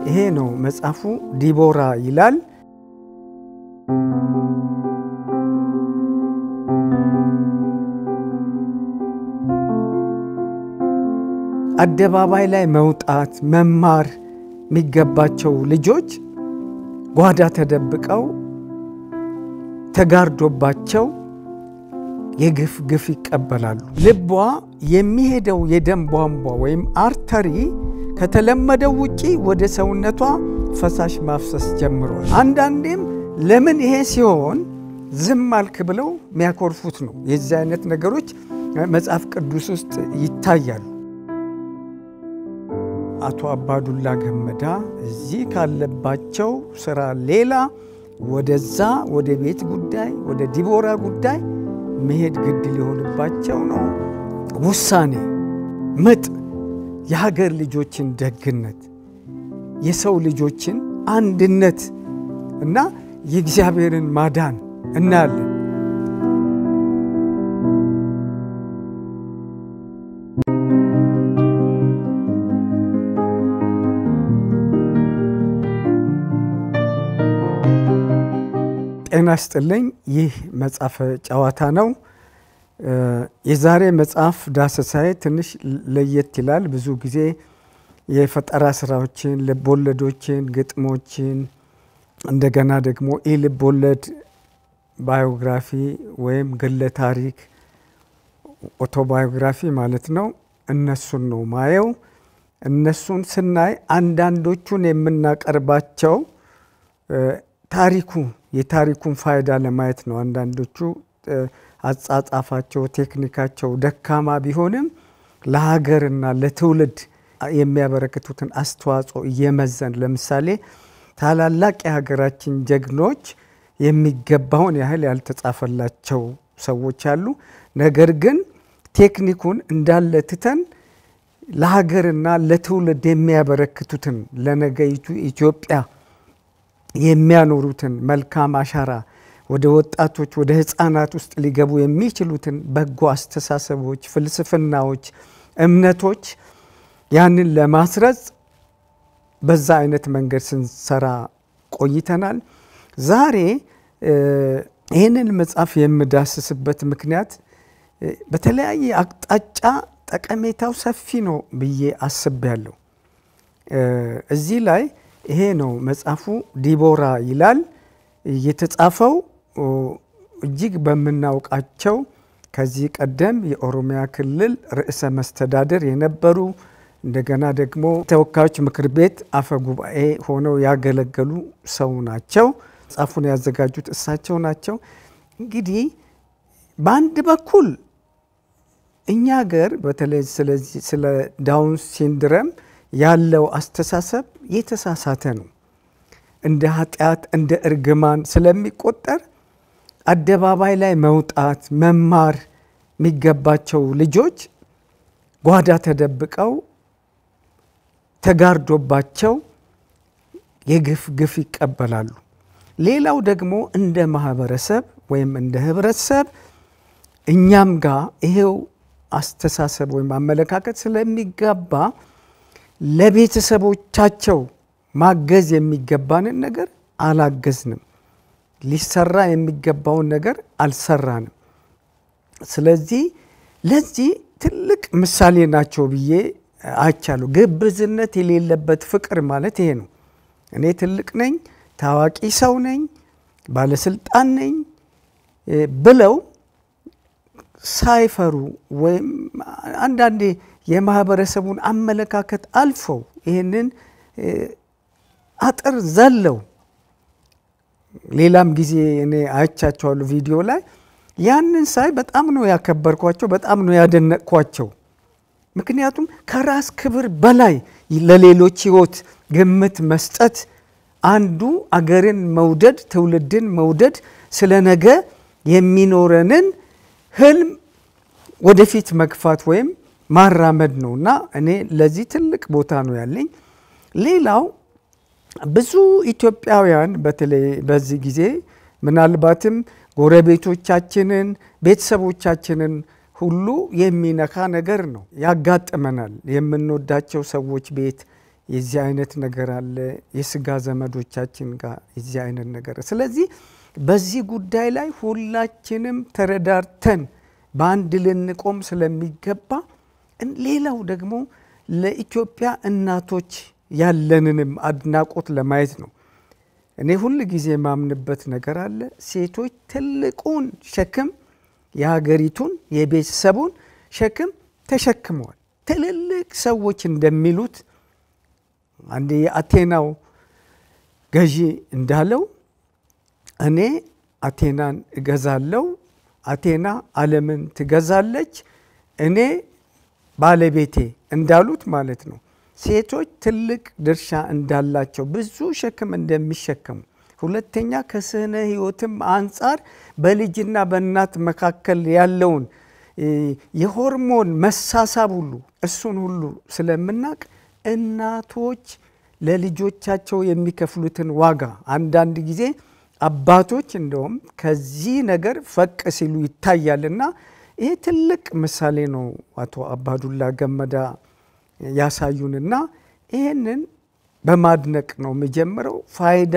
ይሄ ነው መጽሐፉ ዲቦራ ይላል። አደባባይ ላይ መውጣት መማር የሚገባቸው ልጆች ጓዳ ተደብቀው ተጋርዶባቸው የግፍ ይቀበላሉ። ልቧ የሚሄደው የደም ቧንቧ ወይም አርተሪ ከተለመደው ውጪ ወደ ሰውነቷ ፈሳሽ ማፍሰስ ጀምሯል። አንዳንዴም ለምን ይሄ ሲሆን ዝም አልክ ብለው የሚያኮርፉት ነው። የዚህ አይነት ነገሮች መጽሐፍ ቅዱስ ውስጥ ይታያሉ። አቶ አባዱላ ገመዳ እዚህ ካለባቸው ስራ ሌላ ወደዛ ወደ ቤት ጉዳይ ወደ ዲቦራ ጉዳይ መሄድ ግድ ሊሆንባቸው ነው። ውሳኔ ምጥ የሀገር ልጆችን ደግነት የሰው ልጆችን አንድነት እና የእግዚአብሔርን ማዳን እናያለን። ጤና ይስጥልኝ። ይህ መጽሐፍ ጨዋታ ነው። የዛሬ መጽሐፍ ዳሰሳዬ ትንሽ ለየት ይላል። ብዙ ጊዜ የፈጠራ ስራዎችን፣ ልቦለዶችን፣ ግጥሞችን እንደገና ደግሞ ልቦለድ ባዮግራፊ ወይም ግለ ታሪክ ኦቶባዮግራፊ ማለት ነው እነሱን ነው ማየው። እነሱን ስናይ አንዳንዶቹን የምናቀርባቸው የታሪኩን ፋይዳ ለማየት ነው። አንዳንዶቹ አጻጻፋቸው ቴክኒካቸው ደካማ ቢሆንም ለሀገርና ለትውልድ የሚያበረክቱትን አስተዋጽኦ እየመዘን ለምሳሌ ታላላቅ የሀገራችን ጀግኖች የሚገባውን ያህል ያልተጻፈላቸው ሰዎች አሉ። ነገር ግን ቴክኒኩን እንዳለ ትተን ለሀገርና ለትውልድ የሚያበረክቱትን ለነገይቱ ኢትዮጵያ የሚያኖሩትን መልካም አሻራ ወደ ወጣቶች ወደ ህፃናት ውስጥ ሊገቡ የሚችሉትን በጎ አስተሳሰቦች፣ ፍልስፍናዎች፣ እምነቶች ያንን ለማስረጽ በዛ አይነት መንገድ ስንሰራ ቆይተናል። ዛሬ ይህንን መጽሐፍ የምዳስስበት ምክንያት በተለያየ አቅጣጫ ጠቀሜታው ሰፊ ነው ብዬ አስቤያለሁ። እዚህ ላይ ይሄ ነው መጽሐፉ ዲቦራ ይላል። የተጻፈው እጅግ በመናውቃቸው ከዚህ ቀደም የኦሮሚያ ክልል ርዕሰ መስተዳድር የነበሩ እንደገና ደግሞ ተወካዮች ምክር ቤት አፈ ጉባኤ ሆነው ያገለገሉ ሰው ናቸው። መጽሐፉን ያዘጋጁት እሳቸው ናቸው። እንግዲህ በአንድ በኩል እኛ ሀገር በተለይ ስለ ዳውን ሲንድረም ያለው አስተሳሰብ የተሳሳተ ነው። እንደ ኃጢአት እንደ እርግማን ስለሚቆጠር አደባባይ ላይ መውጣት መማር የሚገባቸው ልጆች ጓዳ ተደብቀው ተጋርዶባቸው የግፍ ይቀበላሉ። ሌላው ደግሞ እንደ ማህበረሰብ ወይም እንደ ህብረተሰብ እኛም ጋር ይሄው አስተሳሰብ ወይም አመለካከት ስለሚጋባ ለቤተሰቦቻቸው ማገዝ የሚገባንን ነገር አላገዝንም፣ ሊሰራ የሚገባውን ነገር አልሰራንም። ስለዚህ ለዚህ ትልቅ ምሳሌ ናቸው ብዬ አይቻለሁ። ግብዝነት የሌለበት ፍቅር ማለት ይሄ ነው። እኔ ትልቅ ነኝ፣ ታዋቂ ሰው ነኝ፣ ባለስልጣን ነኝ ብለው ሳይፈሩ ወይም አንዳንዴ የማህበረሰቡን አመለካከት አልፈው ይሄንን አጥር ዘለው ሌላም ጊዜ እኔ አይቻቸዋለሁ ቪዲዮ ላይ ያንን ሳይ በጣም ነው ያከበርኳቸው፣ በጣም ነው ያደነቅኳቸው። ምክንያቱም ከራስ ክብር በላይ ለሌሎች ህይወት ግምት መስጠት አንዱ አገርን መውደድ ትውልድን መውደድ ስለነገ የሚኖረንን ህልም ወደፊት መግፋት ወይም ማራመድ ነውና እኔ ለዚህ ትልቅ ቦታ ነው ያለኝ። ሌላው ብዙ ኢትዮጵያውያን በተለይ በዚህ ጊዜ ምናልባትም ጎረቤቶቻችንን ቤተሰቦቻችንን ሁሉ የሚነካ ነገር ነው ያጋጥመናል። የምንወዳቸው ሰዎች ቤት የዚህ አይነት ነገር አለ የስጋ ዘመዶቻችን ጋር የዚህ አይነት ነገር ስለዚህ በዚህ ጉዳይ ላይ ሁላችንም ተረዳርተን በአንድ ልንቆም ስለሚገባ ሌላው ደግሞ ለኢትዮጵያ እናቶች ያለንንም አድናቆት ለማየት ነው እኔ ሁሉ ጊዜ ማምንበት ነገር አለ ሴቶች ትልቁን ሸክም የሀገሪቱን የቤተሰቡን ሸክም ተሸክመዋል ትልልቅ ሰዎች እንደሚሉት አንዴ የአቴናው ገዢ እንዳለው እኔ አቴናን እገዛለሁ አቴና ዓለምን ትገዛለች እኔ ባለቤቴ እንዳሉት ማለት ነው ሴቶች ትልቅ ድርሻ እንዳላቸው ብዙ ሸክም እንደሚሸከሙ ሁለተኛ ከስነ ህይወትም አንፃር በልጅና በእናት መካከል ያለውን የሆርሞን መሳሳብ ሁሉ እሱን ሁሉ ስለምናቅ እናቶች ለልጆቻቸው የሚከፍሉትን ዋጋ አንዳንድ ጊዜ አባቶች እንደውም ከዚህ ነገር ፈቅ ሲሉ ይታያልና ይሄ ትልቅ ምሳሌ ነው አቶ አባዱላ ገመዳ ያሳዩንና ይሄንን በማድነቅ ነው መጀመሪያው ፋይዳ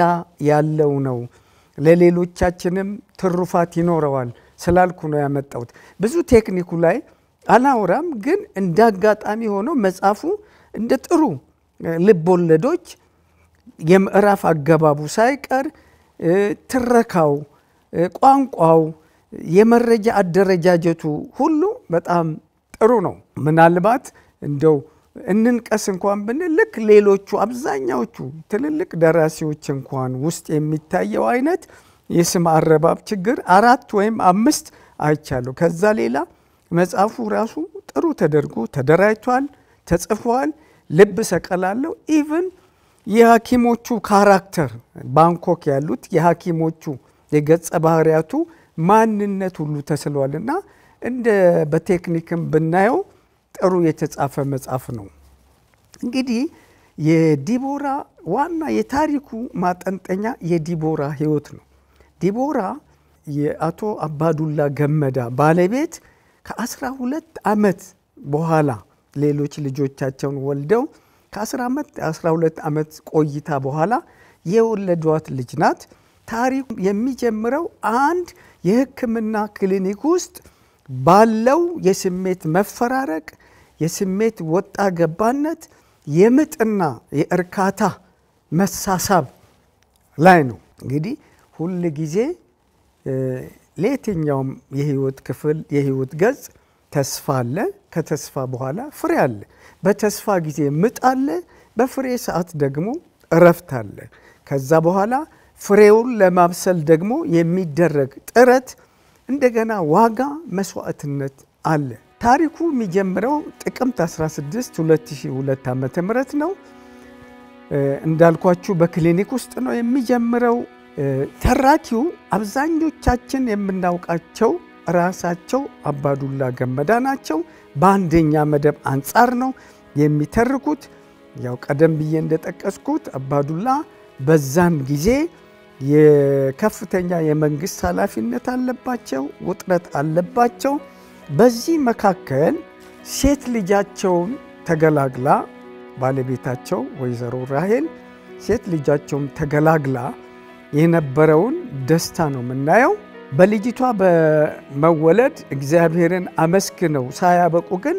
ያለው ነው ለሌሎቻችንም ትሩፋት ይኖረዋል ስላልኩ ነው ያመጣሁት ብዙ ቴክኒኩ ላይ አላወራም ግን እንዳጋጣሚ ሆኖ መጻፉ እንደ ጥሩ ልቦለዶች የምዕራፍ አገባቡ ሳይቀር ትረካው ቋንቋው የመረጃ አደረጃጀቱ ሁሉ በጣም ጥሩ ነው ምናልባት እንደው እንንቀስ እንኳን ብንልክ ሌሎቹ አብዛኛዎቹ ትልልቅ ደራሲዎች እንኳን ውስጥ የሚታየው አይነት የስም አረባብ ችግር 4 ወይም 5 አይቻለሁ ከዛ ሌላ መጽሐፉ ራሱ ጥሩ ተደርጎ ተደራጅቷል ተጽፏል ልብ ሰቀላለው ኢቭን የሐኪሞቹ ካራክተር ባንኮክ ያሉት የሐኪሞቹ የገጸ ባህሪያቱ ማንነት ሁሉ ተስሏልና እንደ በቴክኒክም ብናየው ጥሩ የተጻፈ መጽሐፍ ነው እንግዲህ የዲቦራ ዋና የታሪኩ ማጠንጠኛ የዲቦራ ህይወት ነው ዲቦራ የአቶ አባዱላ ገመዳ ባለቤት ከ12 አመት በኋላ ሌሎች ልጆቻቸውን ወልደው ከ12 አመት ቆይታ በኋላ የወለዷት ልጅ ናት ታሪኩ የሚጀምረው አንድ የህክምና ክሊኒክ ውስጥ ባለው የስሜት መፈራረቅ የስሜት ወጣ ገባነት የምጥና የእርካታ መሳሳብ ላይ ነው እንግዲህ ሁሉ ጊዜ ለየትኛውም የህይወት ክፍል የህይወት ገጽ ተስፋ አለ ከተስፋ በኋላ ፍሬ አለ በተስፋ ጊዜ ምጥ አለ በፍሬ ሰዓት ደግሞ እረፍት አለ ከዛ በኋላ ፍሬውን ለማብሰል ደግሞ የሚደረግ ጥረት እንደገና ዋጋ መስዋዕትነት አለ ታሪኩ የሚጀምረው ጥቅምት 16 2002 ዓመተ ምህረት ነው እንዳልኳችሁ በክሊኒክ ውስጥ ነው የሚጀምረው ተራኪው አብዛኞቻችን የምናውቃቸው ራሳቸው አባዱላ ገመዳ ናቸው በአንደኛ መደብ አንፃር ነው የሚተርኩት ያው ቀደም ብዬ እንደጠቀስኩት አባዱላ በዛን ጊዜ የከፍተኛ የመንግስት ኃላፊነት አለባቸው ውጥረት አለባቸው በዚህ መካከል ሴት ልጃቸውን ተገላግላ ባለቤታቸው ወይዘሮ ራሄል ሴት ልጃቸውን ተገላግላ የነበረውን ደስታ ነው የምናየው በልጅቷ በመወለድ እግዚአብሔርን አመስግነው ሳያበቁ ግን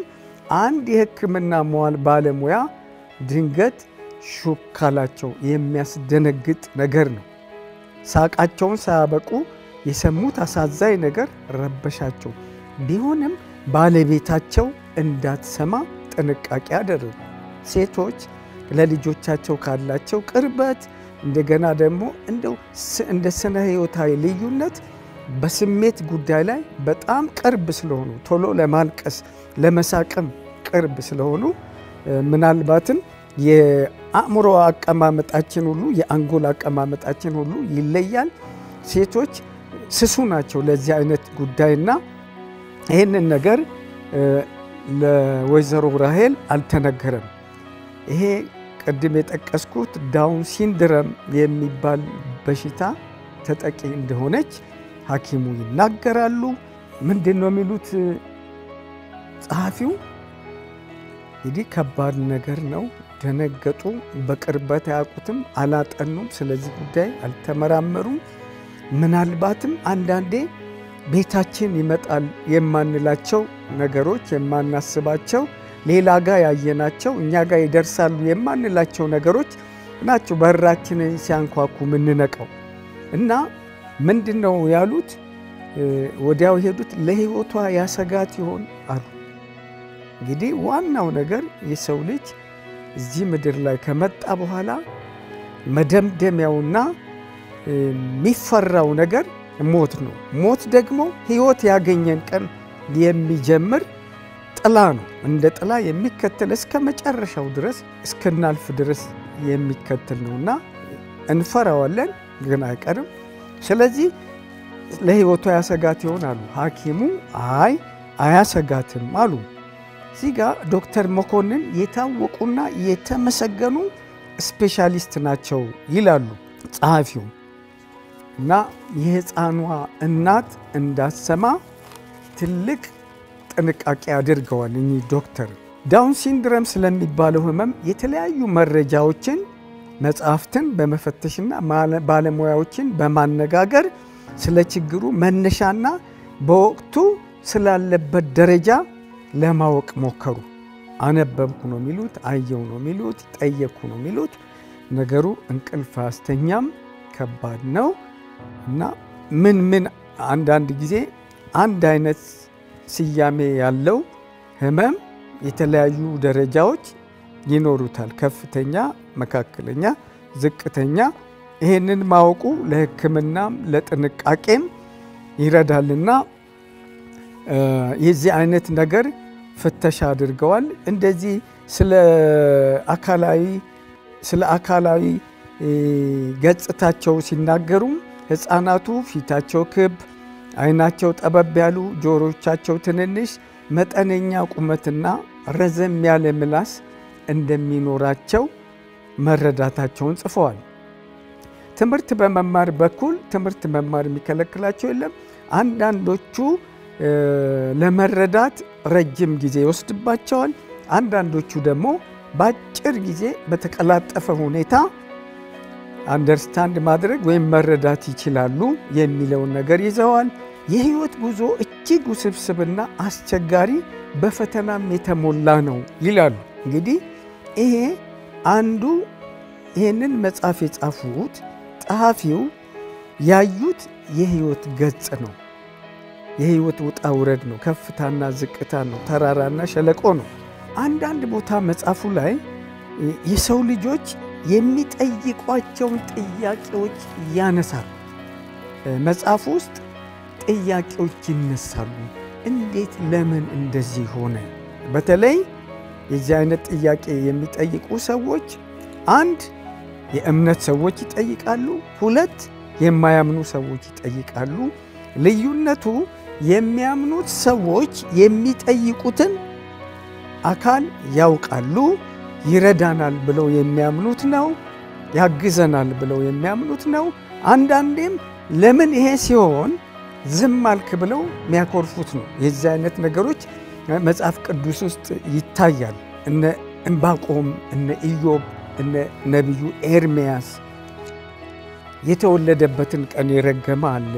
አንድ የህክምና ሙያል ባለሙያ ድንገት ሹካላቸው የሚያስደነግጥ ነገር ነው ሳቃቸውን ሳያበቁ የሰሙት አሳዛኝ ነገር ረበሻቸው ቢሆንም ባለቤታቸው እንዳትሰማ ጥንቃቄ አደረጉ ሴቶች ለልጆቻቸው ካላቸው ቅርበት እንደገና ደግሞ እንደ ስነ ህይወታዊ ልዩነት በስሜት ጉዳይ ላይ በጣም ቅርብ ስለሆኑ ቶሎ ለማልቀስ ለመሳቅም ቅርብ ስለሆኑ ምናልባትም የአእምሮ አቀማመጣችን ሁሉ የአንጎል አቀማመጣችን ሁሉ ይለያል ሴቶች ስሱ ናቸው ለዚህ አይነት ጉዳይና ይሄንን ነገር ለወይዘሮ ራሄል አልተነገረም ይሄ ቀድም የጠቀስኩት ዳውን ሲንድሮም የሚባል በሽታ ተጠቂ እንደሆነች ሐኪሙ ይናገራሉ ምንድነው የሚሉት ጸሐፊው እንግዲህ ከባድ ነገር ነው ደነገጡ። በቅርበት አያውቁትም፣ አላጠኑም፣ ስለዚህ ጉዳይ አልተመራመሩም። ምናልባትም አንዳንዴ ቤታችን ይመጣል የማንላቸው ነገሮች፣ የማናስባቸው ሌላ ጋር ያየናቸው እኛ ጋር ይደርሳሉ የማንላቸው ነገሮች ናቸው በራችንን ሲያንኳኩ ምንነቀው እና ምንድነው ያሉት? ወዲያው ሄዱት ለህይወቷ ያሰጋት ይሆን አሉ። እንግዲህ ዋናው ነገር የሰው ልጅ እዚህ ምድር ላይ ከመጣ በኋላ መደምደሚያውና የሚፈራው ነገር ሞት ነው። ሞት ደግሞ ህይወት ያገኘን ቀን የሚጀምር ጥላ ነው። እንደ ጥላ የሚከተል እስከ መጨረሻው ድረስ እስከናልፍ ድረስ የሚከተል ነውና እንፈራዋለን፣ ግን አይቀርም። ስለዚህ ለህይወቷ ያሰጋት ይሆን አሉ። ሐኪሙ አይ አያሰጋትም አሉ። እዚህ ጋር ዶክተር መኮንን የታወቁና የተመሰገኑ ስፔሻሊስት ናቸው ይላሉ ጸሐፊው። እና የህፃኗ እናት እንዳሰማ ትልቅ ጥንቃቄ አድርገዋል እኚህ ዶክተር። ዳውን ሲንድሮም ስለሚባለው ህመም የተለያዩ መረጃዎችን መጽሐፍትን በመፈተሽና ባለሙያዎችን በማነጋገር ስለ ችግሩ መነሻና በወቅቱ ስላለበት ደረጃ ለማወቅ ሞከሩ። አነበብኩ ነው የሚሉት፣ አየው ነው የሚሉት፣ ጠየቅኩ ነው የሚሉት። ነገሩ እንቅልፍ አስተኛም፣ ከባድ ነው እና ምን አንዳንድ ጊዜ አንድ አይነት ስያሜ ያለው ህመም የተለያዩ ደረጃዎች ይኖሩታል። ከፍተኛ፣ መካከለኛ፣ ዝቅተኛ። ይሄንን ማወቁ ለሕክምናም ለጥንቃቄም ይረዳልና የዚህ አይነት ነገር ፍተሻ አድርገዋል። እንደዚህ ስለ አካላዊ ገጽታቸው ሲናገሩም ህፃናቱ ፊታቸው ክብ፣ አይናቸው ጠበብ ያሉ፣ ጆሮቻቸው ትንንሽ፣ መጠነኛ ቁመትና ረዘም ያለ ምላስ እንደሚኖራቸው መረዳታቸውን ጽፈዋል። ትምህርት በመማር በኩል ትምህርት መማር የሚከለክላቸው የለም። አንዳንዶቹ ለመረዳት ረጅም ጊዜ ይወስድባቸዋል። አንዳንዶቹ ደግሞ በአጭር ጊዜ በተቀላጠፈ ሁኔታ አንደርስታንድ ማድረግ ወይም መረዳት ይችላሉ የሚለውን ነገር ይዘዋል። የህይወት ጉዞ እጅግ ውስብስብና አስቸጋሪ በፈተናም የተሞላ ነው ይላሉ። እንግዲህ ይሄ አንዱ ይህንን መጽሐፍ የጻፉት ጸሐፊው ያዩት የህይወት ገጽ ነው። የህይወት ውጣ ውረድ ነው። ከፍታና ዝቅታ ነው። ተራራና ሸለቆ ነው። አንዳንድ ቦታ መጽሐፉ ላይ የሰው ልጆች የሚጠይቋቸውን ጥያቄዎች ያነሳል። መጽሐፉ ውስጥ ጥያቄዎች ይነሳሉ። እንዴት፣ ለምን እንደዚህ ሆነ? በተለይ የዚህ አይነት ጥያቄ የሚጠይቁ ሰዎች አንድ የእምነት ሰዎች ይጠይቃሉ፣ ሁለት የማያምኑ ሰዎች ይጠይቃሉ። ልዩነቱ የሚያምኑት ሰዎች የሚጠይቁትን አካል ያውቃሉ፣ ይረዳናል ብለው የሚያምኑት ነው፣ ያግዘናል ብለው የሚያምኑት ነው። አንዳንዴም ለምን ይሄ ሲሆን ዝም አልክ ብለው የሚያኮርፉት ነው። የዚህ አይነት ነገሮች መጽሐፍ ቅዱስ ውስጥ ይታያል። እነ ዕንባቆም፣ እነ ኢዮብ፣ እነ ነቢዩ ኤርምያስ የተወለደበትን ቀን የረገመ አለ፣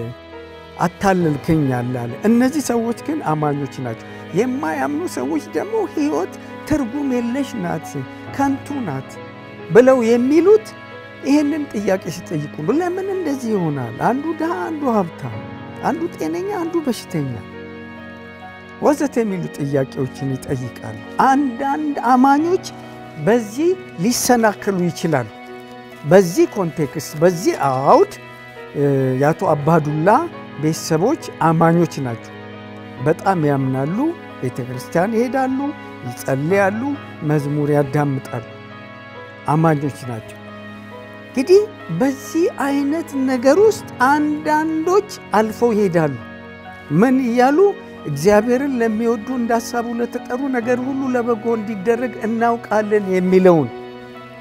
አታለልከኝ አለ። እነዚህ ሰዎች ግን አማኞች ናቸው። የማያምኑ ሰዎች ደግሞ ሕይወት ትርጉም የለሽ ናት፣ ከንቱ ናት ብለው የሚሉት ይህንን ጥያቄ ሲጠይቁ ለምን እንደዚህ ይሆናል? አንዱ ድሃ፣ አንዱ ሀብታም፣ አንዱ ጤነኛ፣ አንዱ በሽተኛ ወዘተ የሚሉ ጥያቄዎችን ይጠይቃሉ። አንዳንድ አማኞች በዚህ ሊሰናከሉ ይችላሉ። በዚህ ኮንቴክስት፣ በዚህ አውድ የአቶ አባዱላ ቤተሰቦች አማኞች ናቸው። በጣም ያምናሉ፣ ቤተ ክርስቲያን ይሄዳሉ፣ ይጸልያሉ፣ መዝሙር ያዳምጣሉ። አማኞች ናቸው። እንግዲህ በዚህ አይነት ነገር ውስጥ አንዳንዶች አልፈው ይሄዳሉ። ምን እያሉ? እግዚአብሔርን ለሚወዱ እንዳሳቡ ለተጠሩ ነገር ሁሉ ለበጎ እንዲደረግ እናውቃለን የሚለውን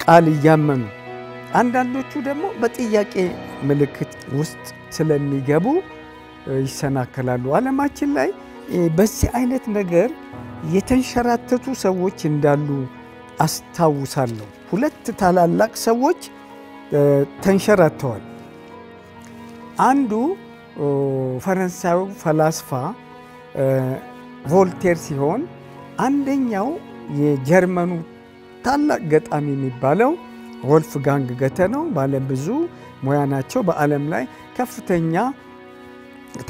ቃል እያመኑ፣ አንዳንዶቹ ደግሞ በጥያቄ ምልክት ውስጥ ስለሚገቡ ይሰናከላሉ። ዓለማችን ላይ በዚህ አይነት ነገር የተንሸራተቱ ሰዎች እንዳሉ አስታውሳለሁ። ሁለት ታላላቅ ሰዎች ተንሸራተዋል። አንዱ ፈረንሳዊ ፈላስፋ ቮልቴር ሲሆን አንደኛው የጀርመኑ ታላቅ ገጣሚ የሚባለው ወልፍጋንግ ገተ ነው። ባለ ብዙ ሙያ ናቸው። በዓለም ላይ ከፍተኛ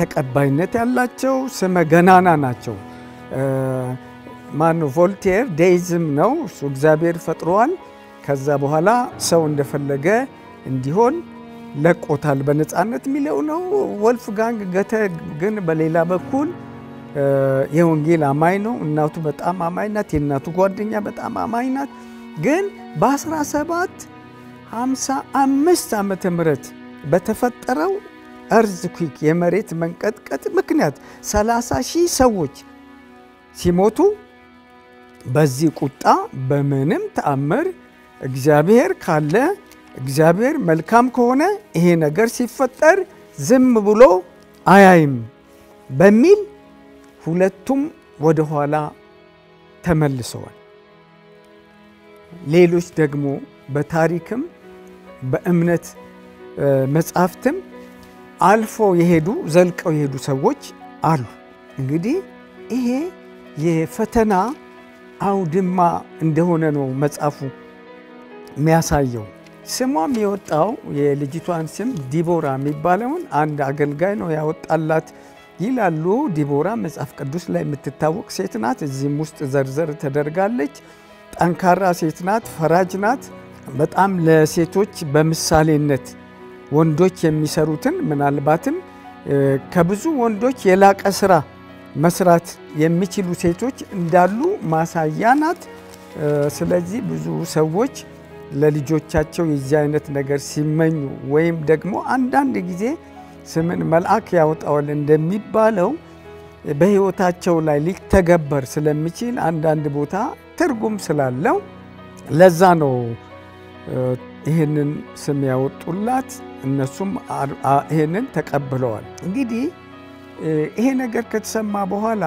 ተቀባይነት ያላቸው ስመ ገናና ናቸው። ማነው ቮልቴር ዴይዝም ነው። እሱ እግዚአብሔር ፈጥሯል። ከዛ በኋላ ሰው እንደፈለገ እንዲሆን ለቆታል በነፃነት የሚለው ነው። ወልፍጋንግ ገተ ግን በሌላ በኩል የወንጌል አማኝ ነው። እናቱ በጣም አማኝ ናት። የእናቱ ጓደኛ በጣም አማኝ ናት። ግን በ1755 ዓመተ ምህረት በተፈጠረው እርዝኩዊክ የመሬት መንቀጥቀጥ ምክንያት 30,000 ሰዎች ሲሞቱ በዚህ ቁጣ በምንም ተአምር እግዚአብሔር ካለ እግዚአብሔር መልካም ከሆነ ይሄ ነገር ሲፈጠር ዝም ብሎ አያይም በሚል ሁለቱም ወደ ኋላ ተመልሰዋል። ሌሎች ደግሞ በታሪክም በእምነት መጻሕፍትም አልፎ የሄዱ ዘልቀው የሄዱ ሰዎች አሉ። እንግዲህ ይሄ የፈተና አውድማ እንደሆነ ነው መጽሐፉ የሚያሳየው። ስሟም የወጣው የልጅቷን ስም ዲቦራ የሚባለውን አንድ አገልጋይ ነው ያወጣላት ይላሉ። ዲቦራ መጽሐፍ ቅዱስ ላይ የምትታወቅ ሴት ናት። እዚህም ውስጥ ዘርዘር ተደርጋለች። ጠንካራ ሴት ናት፣ ፈራጅ ናት። በጣም ለሴቶች በምሳሌነት ወንዶች የሚሰሩትን ምናልባትም ከብዙ ወንዶች የላቀ ስራ መስራት የሚችሉ ሴቶች እንዳሉ ማሳያ ናት። ስለዚህ ብዙ ሰዎች ለልጆቻቸው የዚህ አይነት ነገር ሲመኙ ወይም ደግሞ አንዳንድ ጊዜ ስምን መልአክ ያወጣዋል እንደሚባለው በሕይወታቸው ላይ ሊተገበር ስለሚችል አንዳንድ ቦታ ትርጉም ስላለው ለዛ ነው ይህንን ስም ያወጡላት። እነሱም ይህንን ተቀብለዋል። እንግዲህ ይሄ ነገር ከተሰማ በኋላ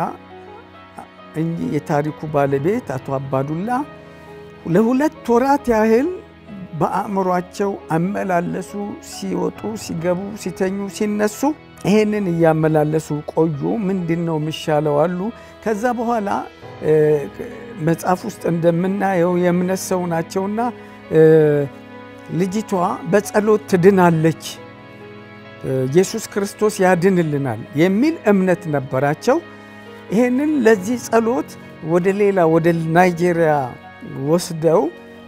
የታሪኩ ባለቤት አቶ አባዱላ ለ2 ወራት ያህል በአእምሯቸው አመላለሱ። ሲወጡ፣ ሲገቡ፣ ሲተኙ፣ ሲነሱ ይሄንን እያመላለሱ ቆዩ። ምንድነው የሚሻለው አሉ። ከዛ በኋላ መጽሐፍ ውስጥ እንደምናየው የእምነት ሰው ናቸውና ልጅቷ በጸሎት ትድናለች፣ ኢየሱስ ክርስቶስ ያድንልናል የሚል እምነት ነበራቸው። ይሄንን ለዚህ ጸሎት ወደ ሌላ ወደ ናይጄሪያ ወስደው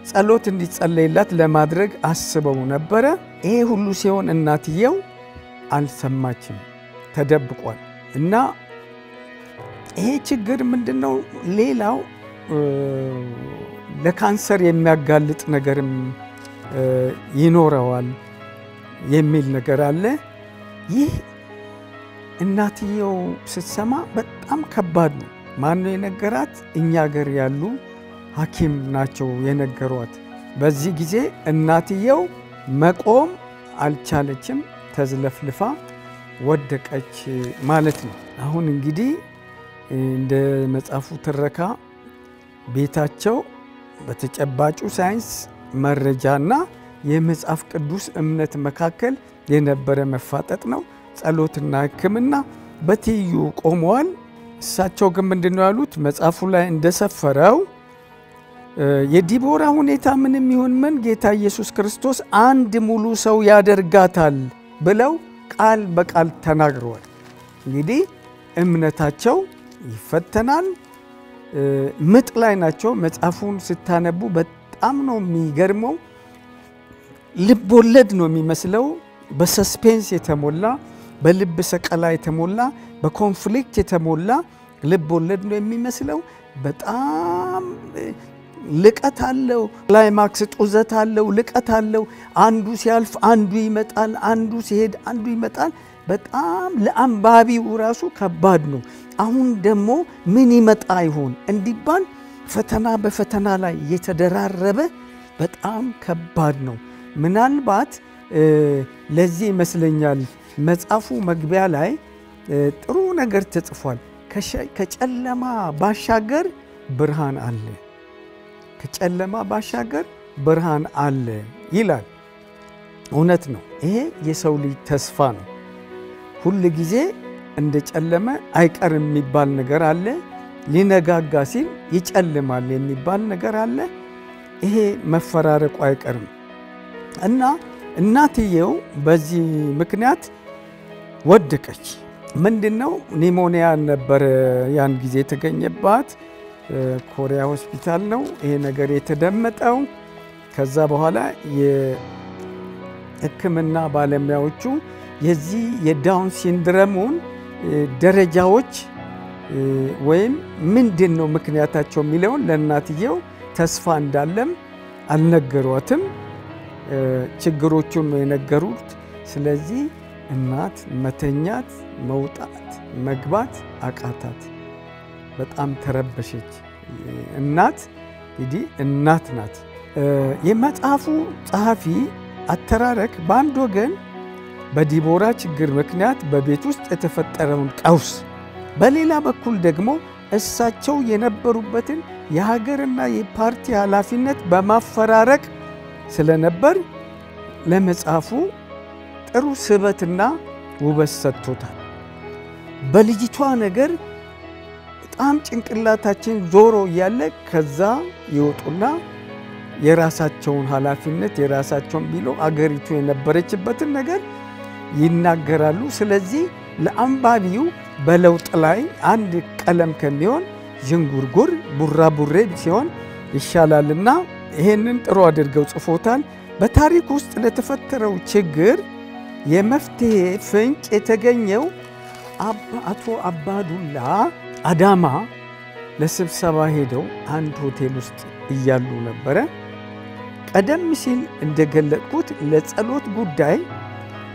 ጸሎት እንዲጸለይላት ለማድረግ አስበው ነበረ። ይሄ ሁሉ ሲሆን እናትየው አልሰማችም፣ ተደብቋል። እና ይሄ ችግር ምንድነው? ሌላው ለካንሰር የሚያጋልጥ ነገርም ይኖረዋል የሚል ነገር አለ። ይህ እናትየው ስትሰማ በጣም ከባድ ነው። ማን ነው የነገራት? እኛ ሀገር ያሉ ሐኪም ናቸው የነገሯት። በዚህ ጊዜ እናትየው መቆም አልቻለችም፣ ተዝለፍልፋ ወደቀች ማለት ነው። አሁን እንግዲህ እንደ መጽሐፉ ትረካ ቤታቸው በተጨባጩ ሳይንስ መረጃና የመጽሐፍ ቅዱስ እምነት መካከል የነበረ መፋጠጥ ነው። ጸሎትና ሕክምና በትይዩ ቆመዋል። እሳቸው ግን ምንድነው ያሉት? መጽሐፉ ላይ እንደሰፈረው የዲቦራ ሁኔታ ምንም ይሁን ምን ጌታ ኢየሱስ ክርስቶስ አንድ ሙሉ ሰው ያደርጋታል ብለው ቃል በቃል ተናግረዋል። እንግዲህ እምነታቸው ይፈተናል። ምጥ ላይ ናቸው። መጽሐፉን ስታነቡ በጣም ነው የሚገርመው። ልብ ወለድ ነው የሚመስለው። በሰስፔንስ የተሞላ፣ በልብ ሰቀላ የተሞላ፣ በኮንፍሊክት የተሞላ ልብ ወለድ ነው የሚመስለው። በጣም ልቀት አለው። ክላይማክስ ጡዘት አለው፣ ልቀት አለው። አንዱ ሲያልፍ አንዱ ይመጣል፣ አንዱ ሲሄድ አንዱ ይመጣል። በጣም ለአንባቢው ራሱ ከባድ ነው። አሁን ደግሞ ምን ይመጣ ይሆን እንዲባል ፈተና በፈተና ላይ የተደራረበ በጣም ከባድ ነው። ምናልባት ለዚህ ይመስለኛል መጽሐፉ መግቢያ ላይ ጥሩ ነገር ተጽፏል። ከጨለማ ባሻገር ብርሃን አለ። ከጨለማ ባሻገር ብርሃን አለ ይላል። እውነት ነው። ይሄ የሰው ልጅ ተስፋ ነው። ሁሉ ጊዜ እንደ ጨለመ አይቀርም የሚባል ነገር አለ። ሊነጋጋ ሲል ይጨልማል የሚባል ነገር አለ። ይሄ መፈራረቁ አይቀርም እና እናትየው በዚህ ምክንያት ወደቀች። ምንድነው? ኒሞኒያ ነበር ያን ጊዜ የተገኘባት። ኮሪያ ሆስፒታል ነው ይሄ ነገር የተደመጠው። ከዛ በኋላ የሕክምና ባለሙያዎቹ የዚህ የዳውን ሲንድሮሙን ደረጃዎች ወይም ምንድነው ምክንያታቸው የሚለውን ለእናትየው ተስፋ እንዳለም አልነገሯትም። ችግሮቹን ነው የነገሩት። ስለዚህ እናት መተኛት፣ መውጣት፣ መግባት አቃታት። በጣም ተረበሸች። እናት እንግዲህ እናት ናት። የመጽሐፉ ጸሐፊ አተራረክ በአንድ ወገን በዲቦራ ችግር ምክንያት በቤት ውስጥ የተፈጠረውን ቀውስ፣ በሌላ በኩል ደግሞ እሳቸው የነበሩበትን የሀገርና የፓርቲ ኃላፊነት በማፈራረቅ ስለነበር ለመጽሐፉ ጥሩ ስበትና ውበት ሰጥቶታል። በልጅቷ ነገር በጣም ጭንቅላታችን ዞሮ እያለ ከዛ ይወጡና የራሳቸውን ኃላፊነት የራሳቸውን ቢሎ አገሪቱ የነበረችበትን ነገር ይናገራሉ። ስለዚህ ለአንባቢው በለውጥ ላይ አንድ ቀለም ከሚሆን ዥንጉርጉር ቡራቡሬ ሲሆን ይሻላልና ይሄንን ጥሩ አድርገው ጽፎታል። በታሪክ ውስጥ ለተፈጠረው ችግር የመፍትሄ ፍንጭ የተገኘው አቶ አባዱላ አዳማ ለስብሰባ ሄደው አንድ ሆቴል ውስጥ እያሉ ነበረ። ቀደም ሲል እንደገለጥኩት ለጸሎት ጉዳይ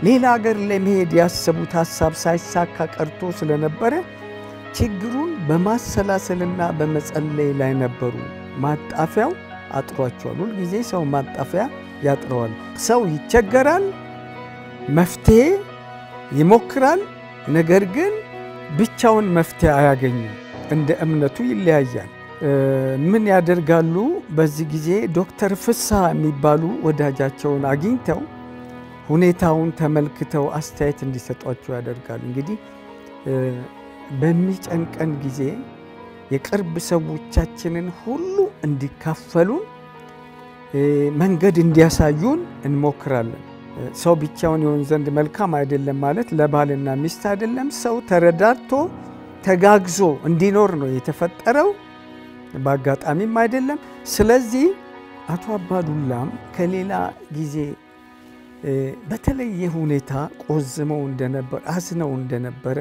ሌላ ሀገር ለመሄድ ያሰቡት ሐሳብ ሳይሳካ ቀርቶ ስለነበረ ችግሩን በማሰላሰልና በመጸለይ ላይ ነበሩ። ማጣፊያው አጥሯቸዋል። ሁል ጊዜ ሰው ማጣፊያ ያጥረዋል። ሰው ይቸገራል፣ መፍትሄ ይሞክራል፣ ነገር ግን ብቻውን መፍትሄ አያገኝም። እንደ እምነቱ ይለያያል። ምን ያደርጋሉ? በዚህ ጊዜ ዶክተር ፍስሐ የሚባሉ ወዳጃቸውን አግኝተው ሁኔታውን ተመልክተው አስተያየት እንዲሰጧቸው ያደርጋሉ። እንግዲህ በሚጨንቀን ጊዜ የቅርብ ሰዎቻችንን ሁሉ እንዲካፈሉን መንገድ እንዲያሳዩን እንሞክራለን። ሰው ብቻውን ይሆን ዘንድ መልካም አይደለም ማለት ለባልና ሚስት አይደለም። ሰው ተረዳድቶ ተጋግዞ እንዲኖር ነው የተፈጠረው፣ በአጋጣሚም አይደለም። ስለዚህ አቶ አባዱላም ከሌላ ጊዜ በተለየ ሁኔታ ቆዝመው እንደነበር፣ አዝነው እንደነበረ፣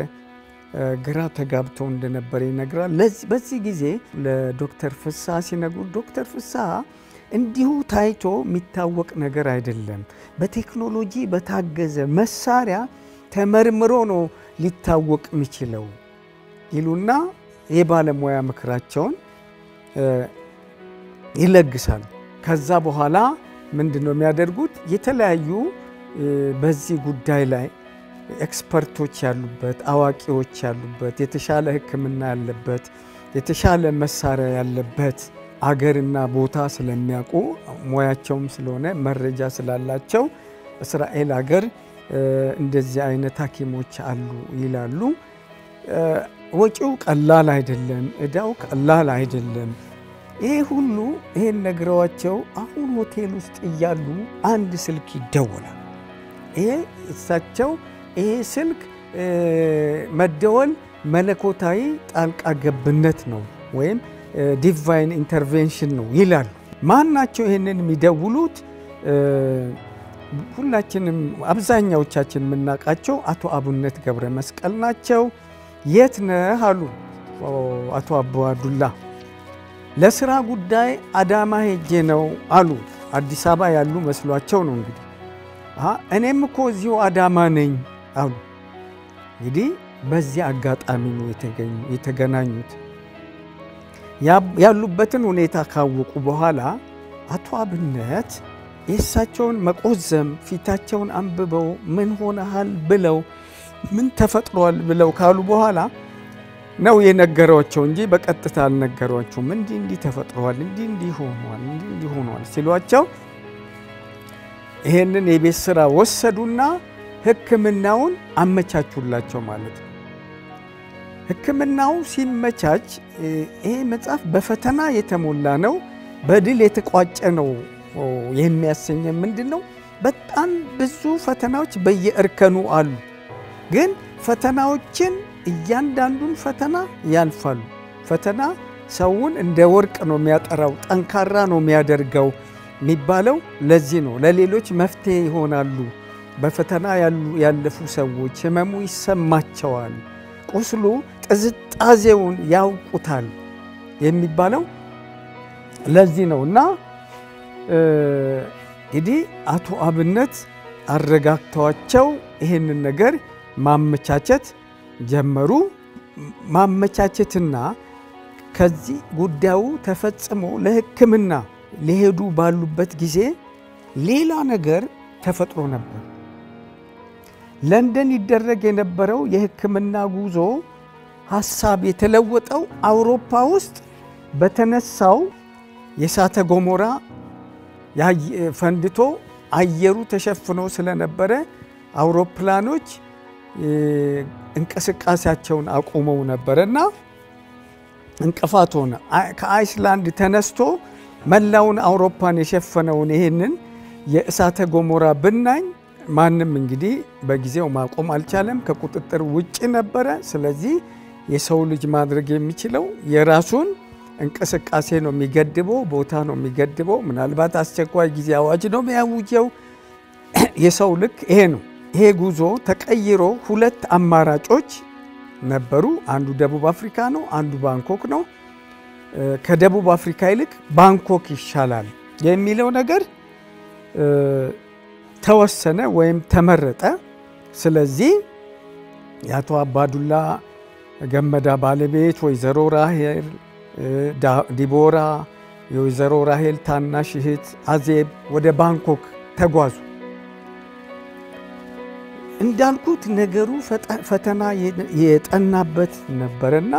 ግራ ተጋብተው እንደነበረ ይነግራል። በዚህ ጊዜ ለዶክተር ፍስሐ ሲነግሩ ዶክተር ፍስሐ እንዲሁ ታይቶ የሚታወቅ ነገር አይደለም፣ በቴክኖሎጂ በታገዘ መሳሪያ ተመርምሮ ነው ሊታወቅ የሚችለው ይሉና የባለሙያ ምክራቸውን ይለግሳሉ። ከዛ በኋላ ምንድነው የሚያደርጉት? የተለያዩ በዚህ ጉዳይ ላይ ኤክስፐርቶች ያሉበት፣ አዋቂዎች ያሉበት፣ የተሻለ ሕክምና ያለበት፣ የተሻለ መሳሪያ ያለበት አገርና ቦታ ስለሚያውቁ ሙያቸውም ስለሆነ መረጃ ስላላቸው እስራኤል ሀገር እንደዚህ አይነት ሐኪሞች አሉ ይላሉ። ወጪው ቀላል አይደለም፣ እዳው ቀላል አይደለም። ይሄ ሁሉ ይሄን ነግረዋቸው አሁን ሆቴል ውስጥ እያሉ አንድ ስልክ ይደወላል። ይሄ እሳቸው ይሄ ስልክ መደወል መለኮታዊ ጣልቃ ገብነት ነው ወይም ዲቫይን ኢንተርቬንሽን ነው ይላሉ። ማን ናቸው ይሄንን የሚደውሉት? ሁላችንም አብዛኛዎቻችን የምናውቃቸው አቶ አቡነት ገብረ መስቀል ናቸው። የት ነህ አሉ አቶ አባዱላ። ለስራ ጉዳይ አዳማ ሄጄ ነው አሉ። አዲስ አበባ ያሉ መስሏቸው ነው እንግዲህ። እኔም እኮ እዚሁ አዳማ ነኝ አሉ። እንግዲህ በዚህ አጋጣሚ ነው የተገናኙት። ያሉበትን ሁኔታ ካወቁ በኋላ አቶ አብነት የእሳቸውን መቆዘም ፊታቸውን አንብበው ምን ሆነሃል ብለው ምን ተፈጥሯል ብለው ካሉ በኋላ ነው የነገሯቸው እንጂ በቀጥታ አልነገሯቸውም። እንዲህ ተፈጥሯል፣ እንዲህ ሆኗል ሲሏቸው ይሄንን የቤት ስራ ወሰዱና ሕክምናውን አመቻቹላቸው ማለት ነው። ሕክምናው ሲመቻች ይሄ መጽሐፍ በፈተና የተሞላ ነው፣ በድል የተቋጨ ነው የሚያሰኝ ምንድነው? በጣም ብዙ ፈተናዎች በየእርከኑ አሉ። ግን ፈተናዎችን እያንዳንዱን ፈተና ያልፋሉ። ፈተና ሰውን እንደ ወርቅ ነው የሚያጠራው፣ ጠንካራ ነው የሚያደርገው የሚባለው ለዚህ ነው። ለሌሎች መፍትሄ ይሆናሉ። በፈተና ያለፉ ሰዎች ህመሙ ይሰማቸዋል፣ ቁስሉ ጥዝጣዜውን ያውቁታል የሚባለው ለዚህ ነውና እንግዲህ አቶ አብነት አረጋግተዋቸው ይሄንን ነገር ማመቻቸት ጀመሩ። ማመቻቸትና ከዚህ ጉዳዩ ተፈጽሞ ለሕክምና ሊሄዱ ባሉበት ጊዜ ሌላ ነገር ተፈጥሮ ነበር። ለንደን ይደረግ የነበረው የሕክምና ጉዞ ሐሳብ የተለወጠው አውሮፓ ውስጥ በተነሳው የእሳተ ገሞራ ፈንድቶ አየሩ ተሸፍኖ ስለነበረ አውሮፕላኖች እንቅስቃሴያቸውን አቆመው ነበርና እንቅፋት ሆነ። ከአይስላንድ ተነስቶ መላውን አውሮፓን የሸፈነውን ይሄንን የእሳተ ገሞራ ብናኝ ማንም እንግዲህ በጊዜው ማቆም አልቻለም፣ ከቁጥጥር ውጪ ነበረ። ስለዚህ የሰው ልጅ ማድረግ የሚችለው የራሱን እንቅስቃሴ ነው የሚገድበው፣ ቦታ ነው የሚገድበው። ምናልባት አስቸኳይ ጊዜ አዋጅ ነው የሚያውጀው። የሰው ልክ ይሄ ነው። ይሄ ጉዞ ተቀይሮ ሁለት አማራጮች ነበሩ። አንዱ ደቡብ አፍሪካ ነው፣ አንዱ ባንኮክ ነው። ከደቡብ አፍሪካ ይልቅ ባንኮክ ይሻላል የሚለው ነገር ተወሰነ ወይም ተመረጠ። ስለዚህ የአቶ አባዱላ ገመዳ ባለቤት ወይዘሮ ራሄል ዲቦራ፣ የወይዘሮ ራሄል ታናሽ እህት አዜብ ወደ ባንኮክ ተጓዙ። እንዳልኩት ነገሩ ፈተና የጠናበት ነበርና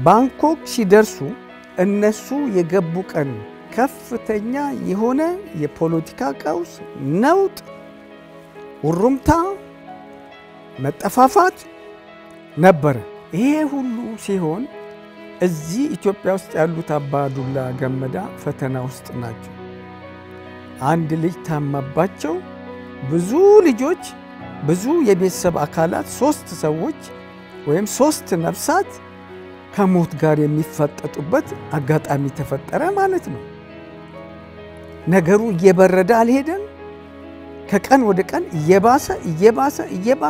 ባንኮክ ሲደርሱ እነሱ የገቡ ቀን ከፍተኛ የሆነ የፖለቲካ ቀውስ፣ ነውጥ፣ ውሩምታ፣ መጠፋፋት ነበረ። ይሄ ሁሉ ሲሆን እዚህ ኢትዮጵያ ውስጥ ያሉት አባዱላ ገመዳ ፈተና ውስጥ ናቸው። አንድ ልጅ ታማባቸው፣ ብዙ ልጆች፣ ብዙ የቤተሰብ አካላት፣ 3 ሰዎች ወይም 3 ነፍሳት ከሞት ጋር የሚፈጠጡበት አጋጣሚ ተፈጠረ ማለት ነው። ነገሩ እየበረደ አልሄደም። ከቀን ወደ ቀን እየባሰ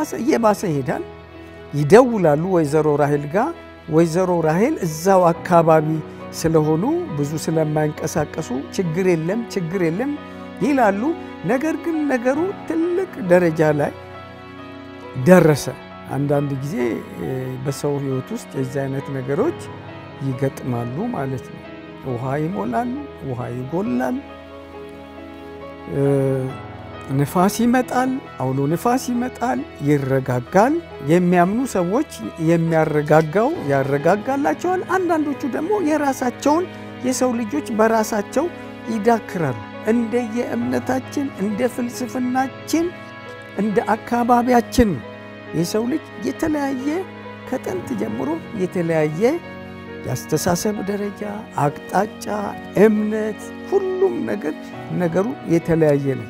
ይሄዳል። ይደውላሉ ወይዘሮ ራሄል ጋር። ወይዘሮ ራሄል እዛው አካባቢ ስለሆኑ ብዙ ስለማይንቀሳቀሱ ችግር የለም ይላሉ። ነገር ግን ነገሩ ትልቅ ደረጃ ላይ ደረሰ። አንዳንድ ጊዜ በሰው ሕይወት ውስጥ የዚህ አይነት ነገሮች ይገጥማሉ ማለት ነው። ውሃ ይሞላል፣ ውሃ ይጎላል፣ ንፋስ ይመጣል፣ አውሎ ንፋስ ይመጣል፣ ይረጋጋል። የሚያምኑ ሰዎች የሚያረጋጋው ያረጋጋላቸዋል። አንዳንዶቹ ደግሞ የራሳቸውን የሰው ልጆች በራሳቸው ይዳክራሉ። እንደ የእምነታችን፣ እንደ ፍልስፍናችን፣ እንደ አካባቢያችን የሰው ልጅ የተለያየ ከጥንት ጀምሮ የተለያየ ያስተሳሰብ ደረጃ፣ አቅጣጫ፣ እምነት፣ ሁሉም ነገሩ የተለያየ ነው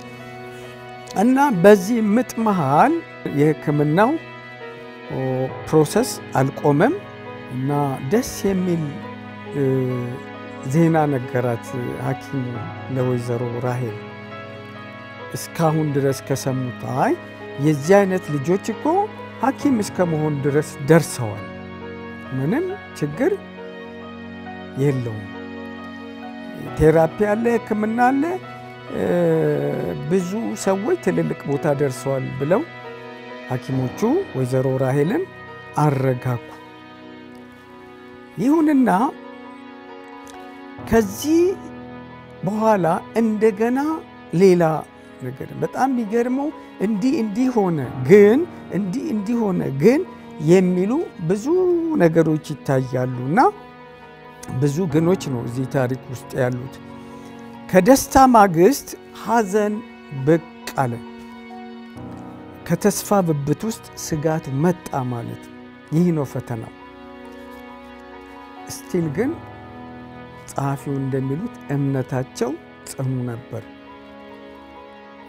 እና በዚህ ምጥ መሃል የሕክምናው ፕሮሰስ አልቆመም እና ደስ የሚል ዜና ነገራት ሐኪሙ ለወይዘሮ ራሄል። እስካሁን ድረስ ከሰሙት አይ የዚህ አይነት ልጆች እኮ ሐኪም እስከ መሆን ድረስ ደርሰዋል፣ ምንም ችግር የለውም፣ ቴራፒ አለ፣ ሕክምና አለ፣ ብዙ ሰዎች ትልልቅ ቦታ ደርሰዋል ብለው ሐኪሞቹ ወይዘሮ ራሄልን አረጋጉ። ይሁንና ከዚህ በኋላ እንደገና ሌላ ነገር በጣም የሚገርመው እንዲህ ሆነ ግን የሚሉ ብዙ ነገሮች ይታያሉና ብዙ ግኖች ነው እዚህ ታሪክ ውስጥ ያሉት። ከደስታ ማግስት ሐዘን ብቅ አለ። ከተስፋ ብብት ውስጥ ስጋት መጣ ማለት ይህ ነው ፈተናው። ስቲል ግን ጸሐፊው እንደሚሉት እምነታቸው ጽኑ ነበር፣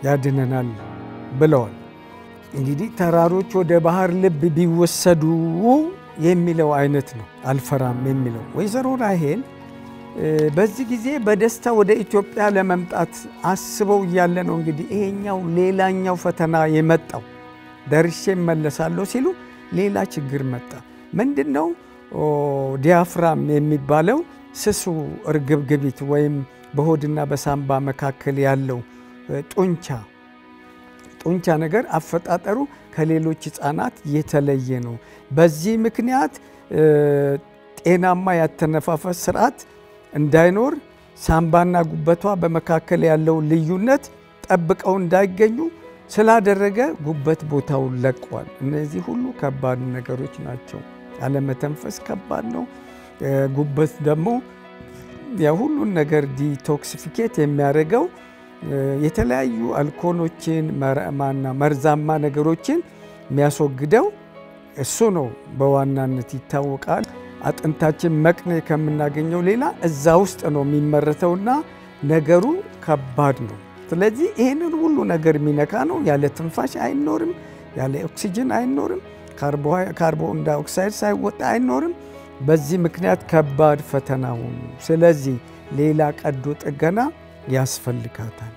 ያድነናል ብለዋል። እንግዲህ ተራሮች ወደ ባህር ልብ ቢወሰዱ የሚለው አይነት ነው አልፈራም የሚለው። ወይዘሮ ራሄል በዚህ ጊዜ በደስታ ወደ ኢትዮጵያ ለመምጣት አስበው እያለ ነው እንግዲህ ይሄኛው ሌላኛው ፈተና የመጣው። ደርሼ እመለሳለሁ ሲሉ ሌላ ችግር መጣ። ምንድነው? ዲያፍራም የሚባለው ስሱ እርግብግቢት ወይም በሆድና በሳምባ መካከል ያለው ጡንቻ ነገር አፈጣጠሩ ከሌሎች ሕፃናት የተለየ ነው። በዚህ ምክንያት ጤናማ ያተነፋፈስ ስርዓት እንዳይኖር ሳምባና ጉበቷ በመካከል ያለው ልዩነት ጠብቀው እንዳይገኙ ስላደረገ ጉበት ቦታውን ለቋል። እነዚህ ሁሉ ከባድ ነገሮች ናቸው። አለመተንፈስ ከባድ ነው። ጉበት ደግሞ ሁሉን ነገር ዲቶክሲፊኬት የሚያደርገው የተለያዩ አልኮሎችን መርዛማ ነገሮችን የሚያስወግደው እሱ ነው በዋናነት ይታወቃል። አጥንታችን መቅኔ ከምናገኘው ሌላ እዛ ውስጥ ነው የሚመረተውና ነገሩ ከባድ ነው። ስለዚህ ይሄንን ሁሉ ነገር የሚነካ ነው። ያለ ትንፋሽ አይኖርም፣ ያለ ኦክሲጅን አይኖርም፣ ካርቦን ዳይኦክሳይድ ሳይወጣ አይኖርም። በዚህ ምክንያት ከባድ ፈተና ሆኑ። ስለዚህ ሌላ ቀዶ ጥገና ያስፈልጋታል።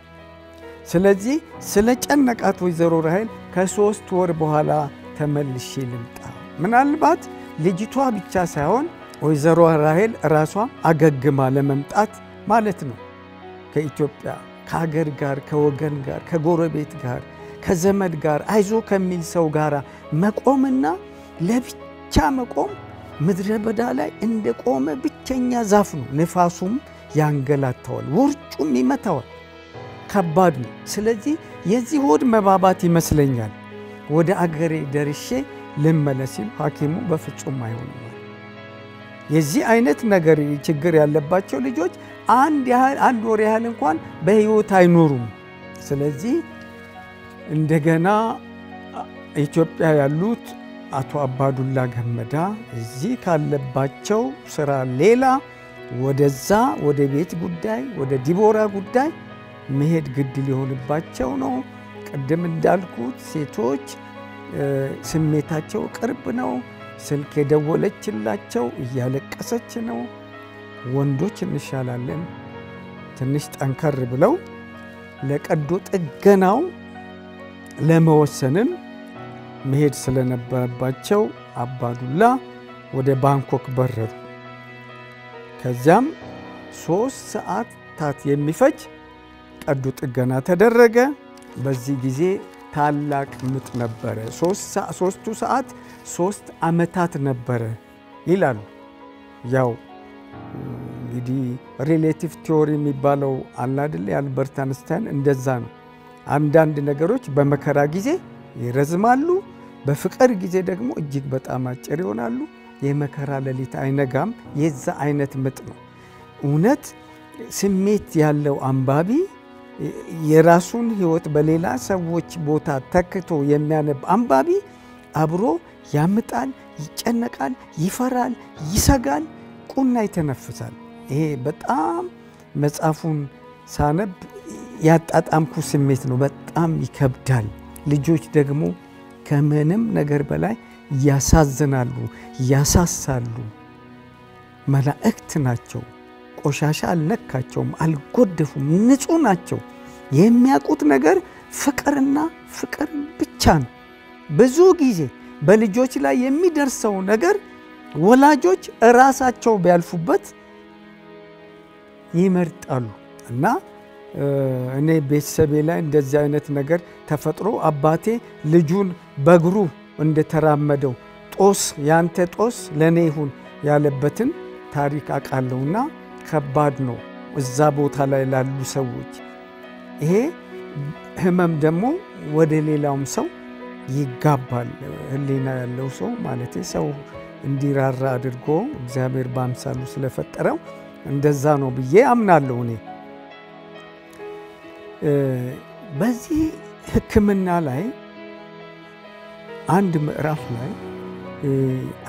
ስለዚህ ስለጨነቃት ወይዘሮ ራሄል ከ3 ወር በኋላ ተመልሼ ልምጣ። ምናልባት ልጅቷ ብቻ ሳይሆን ወይዘሮ ራሄል ራሷ አገግማ ለመምጣት ማለት ነው። ከኢትዮጵያ ከሀገር ጋር ከወገን ጋር ከጎረቤት ጋር ከዘመድ ጋር አይዞ ከሚል ሰው ጋር መቆምና ለብቻ መቆም ምድረ በዳ ላይ እንደቆመ ብቸኛ ዛፍ ነው። ንፋሱም ያንገላታዋል፣ ውርጩም ይመታዋል። ከባድ ነው። ስለዚህ የዚህ ሆድ መባባት ይመስለኛል ወደ አገሬ ደርሼ ልመለስ ሲል ሐኪሙ በፍጹም አይሆንም። የዚህ አይነት ነገር ችግር ያለባቸው ልጆች አንድ ወር ያህል እንኳን በህይወት አይኖሩም። ስለዚህ እንደገና ኢትዮጵያ ያሉት አቶ አባዱላ ገመዳ እዚህ ካለባቸው ስራ ሌላ ወደዛ ወደ ቤት ጉዳይ ወደ ዲቦራ ጉዳይ መሄድ ግድ ሊሆንባቸው ነው። ቀደም እንዳልኩት ሴቶች ስሜታቸው ቅርብ ነው። ስልክ የደወለችላቸው እያለቀሰች ነው። ወንዶች እንሻላለን ትንሽ ጠንከር ብለው ለቀዶ ጥገናው ለመወሰንም መሄድ ስለነበረባቸው አባዱላ ወደ ባንኮክ በረሩ። ከዚያም 3 ሰዓታት የሚፈጅ ቀዶ ጥገና ተደረገ። በዚህ ጊዜ ታላቅ ምጥ ነበረ። 3 ሰዓት 3 ዓመታት ነበረ ይላሉ። ያው እንግዲህ ሪሌቲቭ ቲዮሪ የሚባለው አለ አይደል? አልበርት አንስታይን እንደዛ ነው። አንዳንድ ነገሮች በመከራ ጊዜ ይረዝማሉ፣ በፍቅር ጊዜ ደግሞ እጅግ በጣም አጭር ይሆናሉ። የመከራ ሌሊት አይነጋም። የዛ አይነት ምጥ ነው። እውነት ስሜት ያለው አንባቢ የራሱን ህይወት በሌላ ሰዎች ቦታ ተክቶ የሚያነብ አንባቢ አብሮ ያምጣል፣ ይጨነቃል፣ ይፈራል፣ ይሰጋል፣ ቁና ይተነፍሳል። ይሄ በጣም መጽሐፉን ሳነብ ያጣጣምኩ ስሜት ነው። በጣም ይከብዳል። ልጆች ደግሞ ከምንም ነገር በላይ ያሳዝናሉ፣ ያሳሳሉ። መላእክት ናቸው። ቆሻሻ አልነካቸውም፣ አልጎደፉም፣ ንጹህ ናቸው። የሚያውቁት ነገር ፍቅርና ፍቅር ብቻ ነው። ብዙ ጊዜ በልጆች ላይ የሚደርሰው ነገር ወላጆች ራሳቸው ቢያልፉበት ይመርጣሉ። እና እኔ ቤተሰቤ ላይ እንደዚህ አይነት ነገር ተፈጥሮ አባቴ ልጁን በእግሩ እንደተራመደው ጦስ ያንተ ጦስ ለኔ ይሁን ያለበትን ታሪክ አውቃለሁና ከባድ ነው እዛ ቦታ ላይ ላሉ ሰዎች። ይሄ ህመም ደግሞ ወደ ሌላውም ሰው ይጋባል። ህሊና ያለው ሰው ማለት ሰው እንዲራራ አድርጎ እግዚአብሔር በአምሳሉ ስለፈጠረው እንደዛ ነው ብዬ አምናለሁ እኔ። በዚህ ሕክምና ላይ አንድ ምዕራፍ ላይ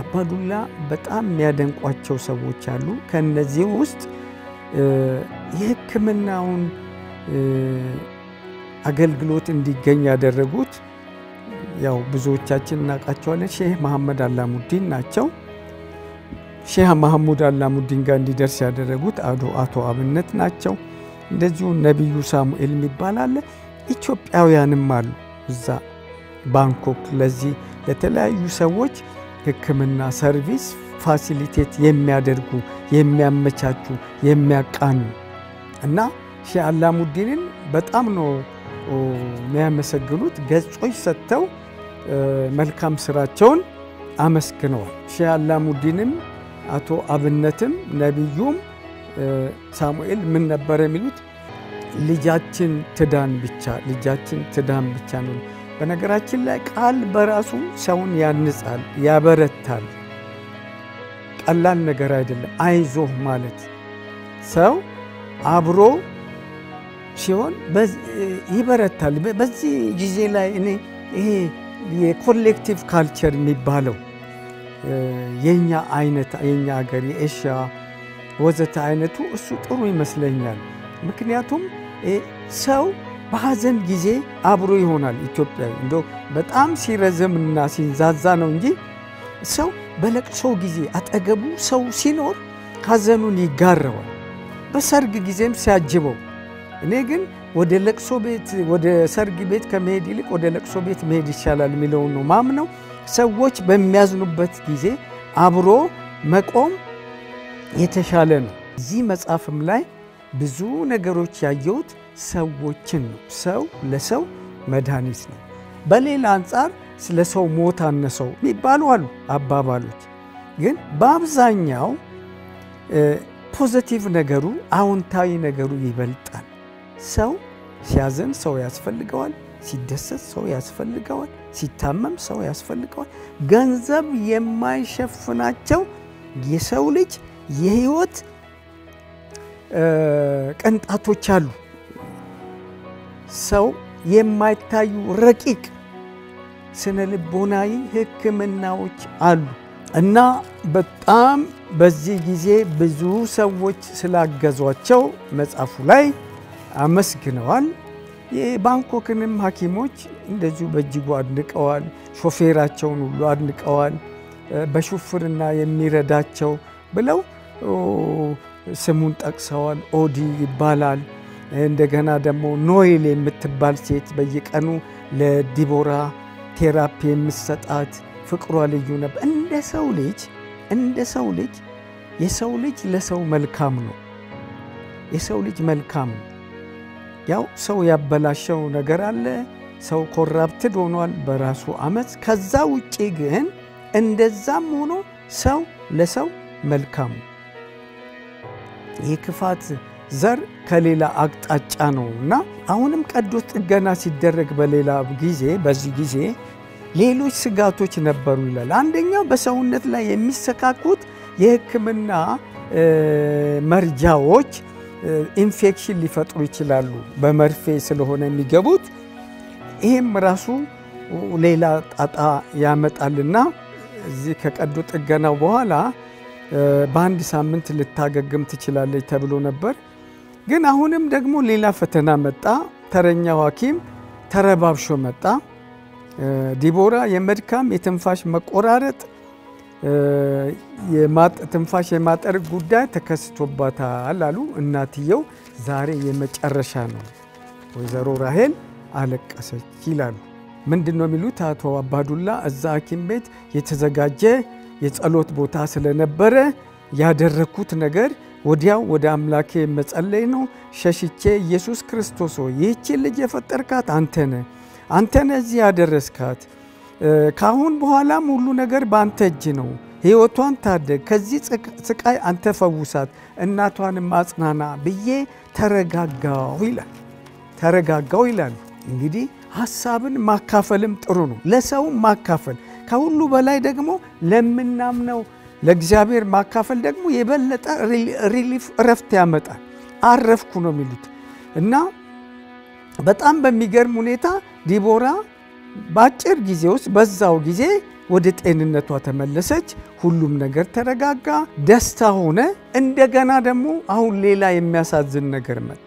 አባዱላ በጣም የሚያደንቋቸው ሰዎች አሉ። ከነዚህ ውስጥ የሕክምናውን አገልግሎት እንዲገኝ ያደረጉት ያው ብዙዎቻችን እናውቃቸዋለን፣ ሼህ መሐመድ አላሙዲን ናቸው። ሼህ መሐመድ አላሙዲን ጋር እንዲደርስ ያደረጉት አቶ አብነት ናቸው። እንደዚሁ ነቢዩ ሳሙኤል የሚባል አለ። ኢትዮጵያውያንም አሉ እዛ ባንኮክ ለዚህ ለተለያዩ ሰዎች ሕክምና ሰርቪስ ፋሲሊቴት የሚያደርጉ የሚያመቻቹ የሚያቃኑ እና ሼህ አላሙዲንን በጣም ነው የሚያመሰግኑት። ገጾች ሰጥተው መልካም ስራቸውን አመስግነዋል። ሼህ አላሙዲንም አቶ አብነትም ነቢዩም ሳሙኤል ምን ነበር የሚሉት? ልጃችን ትዳን ብቻ ልጃችን ትዳን ብቻ ነው። በነገራችን ላይ ቃል በራሱ ሰውን ያንጻል፣ ያበረታል። ቀላል ነገር አይደለም። አይዞህ ማለት ሰው አብሮ ሲሆን ይበረታል። በዚህ ጊዜ ላይ እኔ ይሄ የኮሌክቲቭ ካልቸር የሚባለው የኛ አይነት የኛ ሀገር የኤሽያ ወዘተ አይነቱ እሱ ጥሩ ይመስለኛል። ምክንያቱም ሰው በሐዘን ጊዜ አብሮ ይሆናል። ኢትዮጵያዊ እንደው በጣም ሲረዘምና ሲንዛዛ ነው እንጂ ሰው በለቅሶ ጊዜ አጠገቡ ሰው ሲኖር ሐዘኑን ይጋራዋል። በሰርግ ጊዜም ሲያጅበው። እኔ ግን ወደ ለቅሶ ቤት ወደ ሰርግ ቤት ከመሄድ ይልቅ ወደ ለቅሶ ቤት መሄድ ይሻላል የሚለውን ነው ማምነው። ሰዎች በሚያዝኑበት ጊዜ አብሮ መቆም የተሻለ ነው። እዚህ መጽሐፍም ላይ ብዙ ነገሮች ያየሁት ሰዎችን ነው። ሰው ለሰው መድኃኒት ነው። በሌላ አንጻር ስለ ሰው ሞት አነሰው የሚባሉ አሉ አባባሎች። ግን በአብዛኛው ፖዚቲቭ ነገሩ አዎንታዊ ነገሩ ይበልጣል። ሰው ሲያዘን ሰው ያስፈልገዋል፣ ሲደሰት ሰው ያስፈልገዋል፣ ሲታመም ሰው ያስፈልገዋል። ገንዘብ የማይሸፍናቸው የሰው ልጅ የህይወት ቅንጣቶች አሉ። ሰው የማይታዩ ረቂቅ ስነ ልቦናዊ ሕክምናዎች አሉ እና በጣም በዚህ ጊዜ ብዙ ሰዎች ስላገዟቸው መጽሐፉ ላይ አመስግነዋል። የባንኮክንም ሐኪሞች እንደዚሁ በእጅጉ አድንቀዋል። ሾፌራቸውን ሁሉ አድንቀዋል። በሹፍርና የሚረዳቸው ብለው ስሙን ጠቅሰዋል። ኦዲ ይባላል። እንደገና ደግሞ ኖኤል የምትባል ሴት በየቀኑ ለዲቦራ ቴራፒ የምትሰጣት ፍቅሯ ልዩ ነበር። እንደ ሰው ልጅ የሰው ልጅ ለሰው መልካም ነው። የሰው ልጅ መልካም ነው። ያው ሰው ያበላሸው ነገር አለ። ሰው ኮራፕትድ ሆኗል በራሱ አመፅ። ከዛ ውጪ ግን እንደዛም ሆኖ ሰው ለሰው መልካም ነው። የክፋት ዘር ከሌላ አቅጣጫ ነውና አሁንም ቀዶ ጥገና ሲደረግ በዚህ ጊዜ ሌሎች ስጋቶች ነበሩ ይላል። አንደኛው በሰውነት ላይ የሚሰካኩት የሕክምና መርጃዎች ኢንፌክሽን ሊፈጥሩ ይችላሉ። በመርፌ ስለሆነ የሚገቡት ይሄም ራሱ ሌላ ጣጣ ያመጣልና እዚህ ከቀዶ ጥገናው በኋላ በአንድ ሳምንት ልታገግም ትችላለች ተብሎ ነበር። ግን አሁንም ደግሞ ሌላ ፈተና መጣ። ተረኛው ሐኪም ተረባብሾ መጣ። ዲቦራ የመድካም የትንፋሽ መቆራረጥ ትንፋሽ የማጠር ጉዳይ ተከስቶባታል አሉ። እናትየው ዛሬ የመጨረሻ ነው። ወይዘሮ ራሄል አለቀሰች ይላሉ። ምንድነው የሚሉት አቶ አባዱላ? እዛ ሐኪም ቤት የተዘጋጀ የጸሎት ቦታ ስለነበረ ያደረኩት ነገር ወዲያው ወደ አምላኬ መጸለይ ነው። ሸሽቼ ኢየሱስ ክርስቶስ ሆይ ይህች ልጅ የፈጠርካት አንተነ እዚህ ያደረስካት፣ ካሁን በኋላም ሁሉ ነገር በአንተ እጅ ነው። ሕይወቷን ታደግ፣ ከዚህ ስቃይ አንተ ፈውሳት፣ እናቷንም አጽናና ብዬ ተረጋጋው ይላሉ። እንግዲህ ሐሳብን ማካፈልም ጥሩ ነው። ለሰው ማካፈል ከሁሉ በላይ ደግሞ ለምናምነው ለእግዚአብሔር ማካፈል ደግሞ የበለጠ ሪሊፍ እረፍት ያመጣል። አረፍኩ ነው የሚሉት እና በጣም በሚገርም ሁኔታ ዲቦራ በአጭር ጊዜ ውስጥ በዛው ጊዜ ወደ ጤንነቷ ተመለሰች። ሁሉም ነገር ተረጋጋ፣ ደስታ ሆነ። እንደገና ደግሞ አሁን ሌላ የሚያሳዝን ነገር መጣ።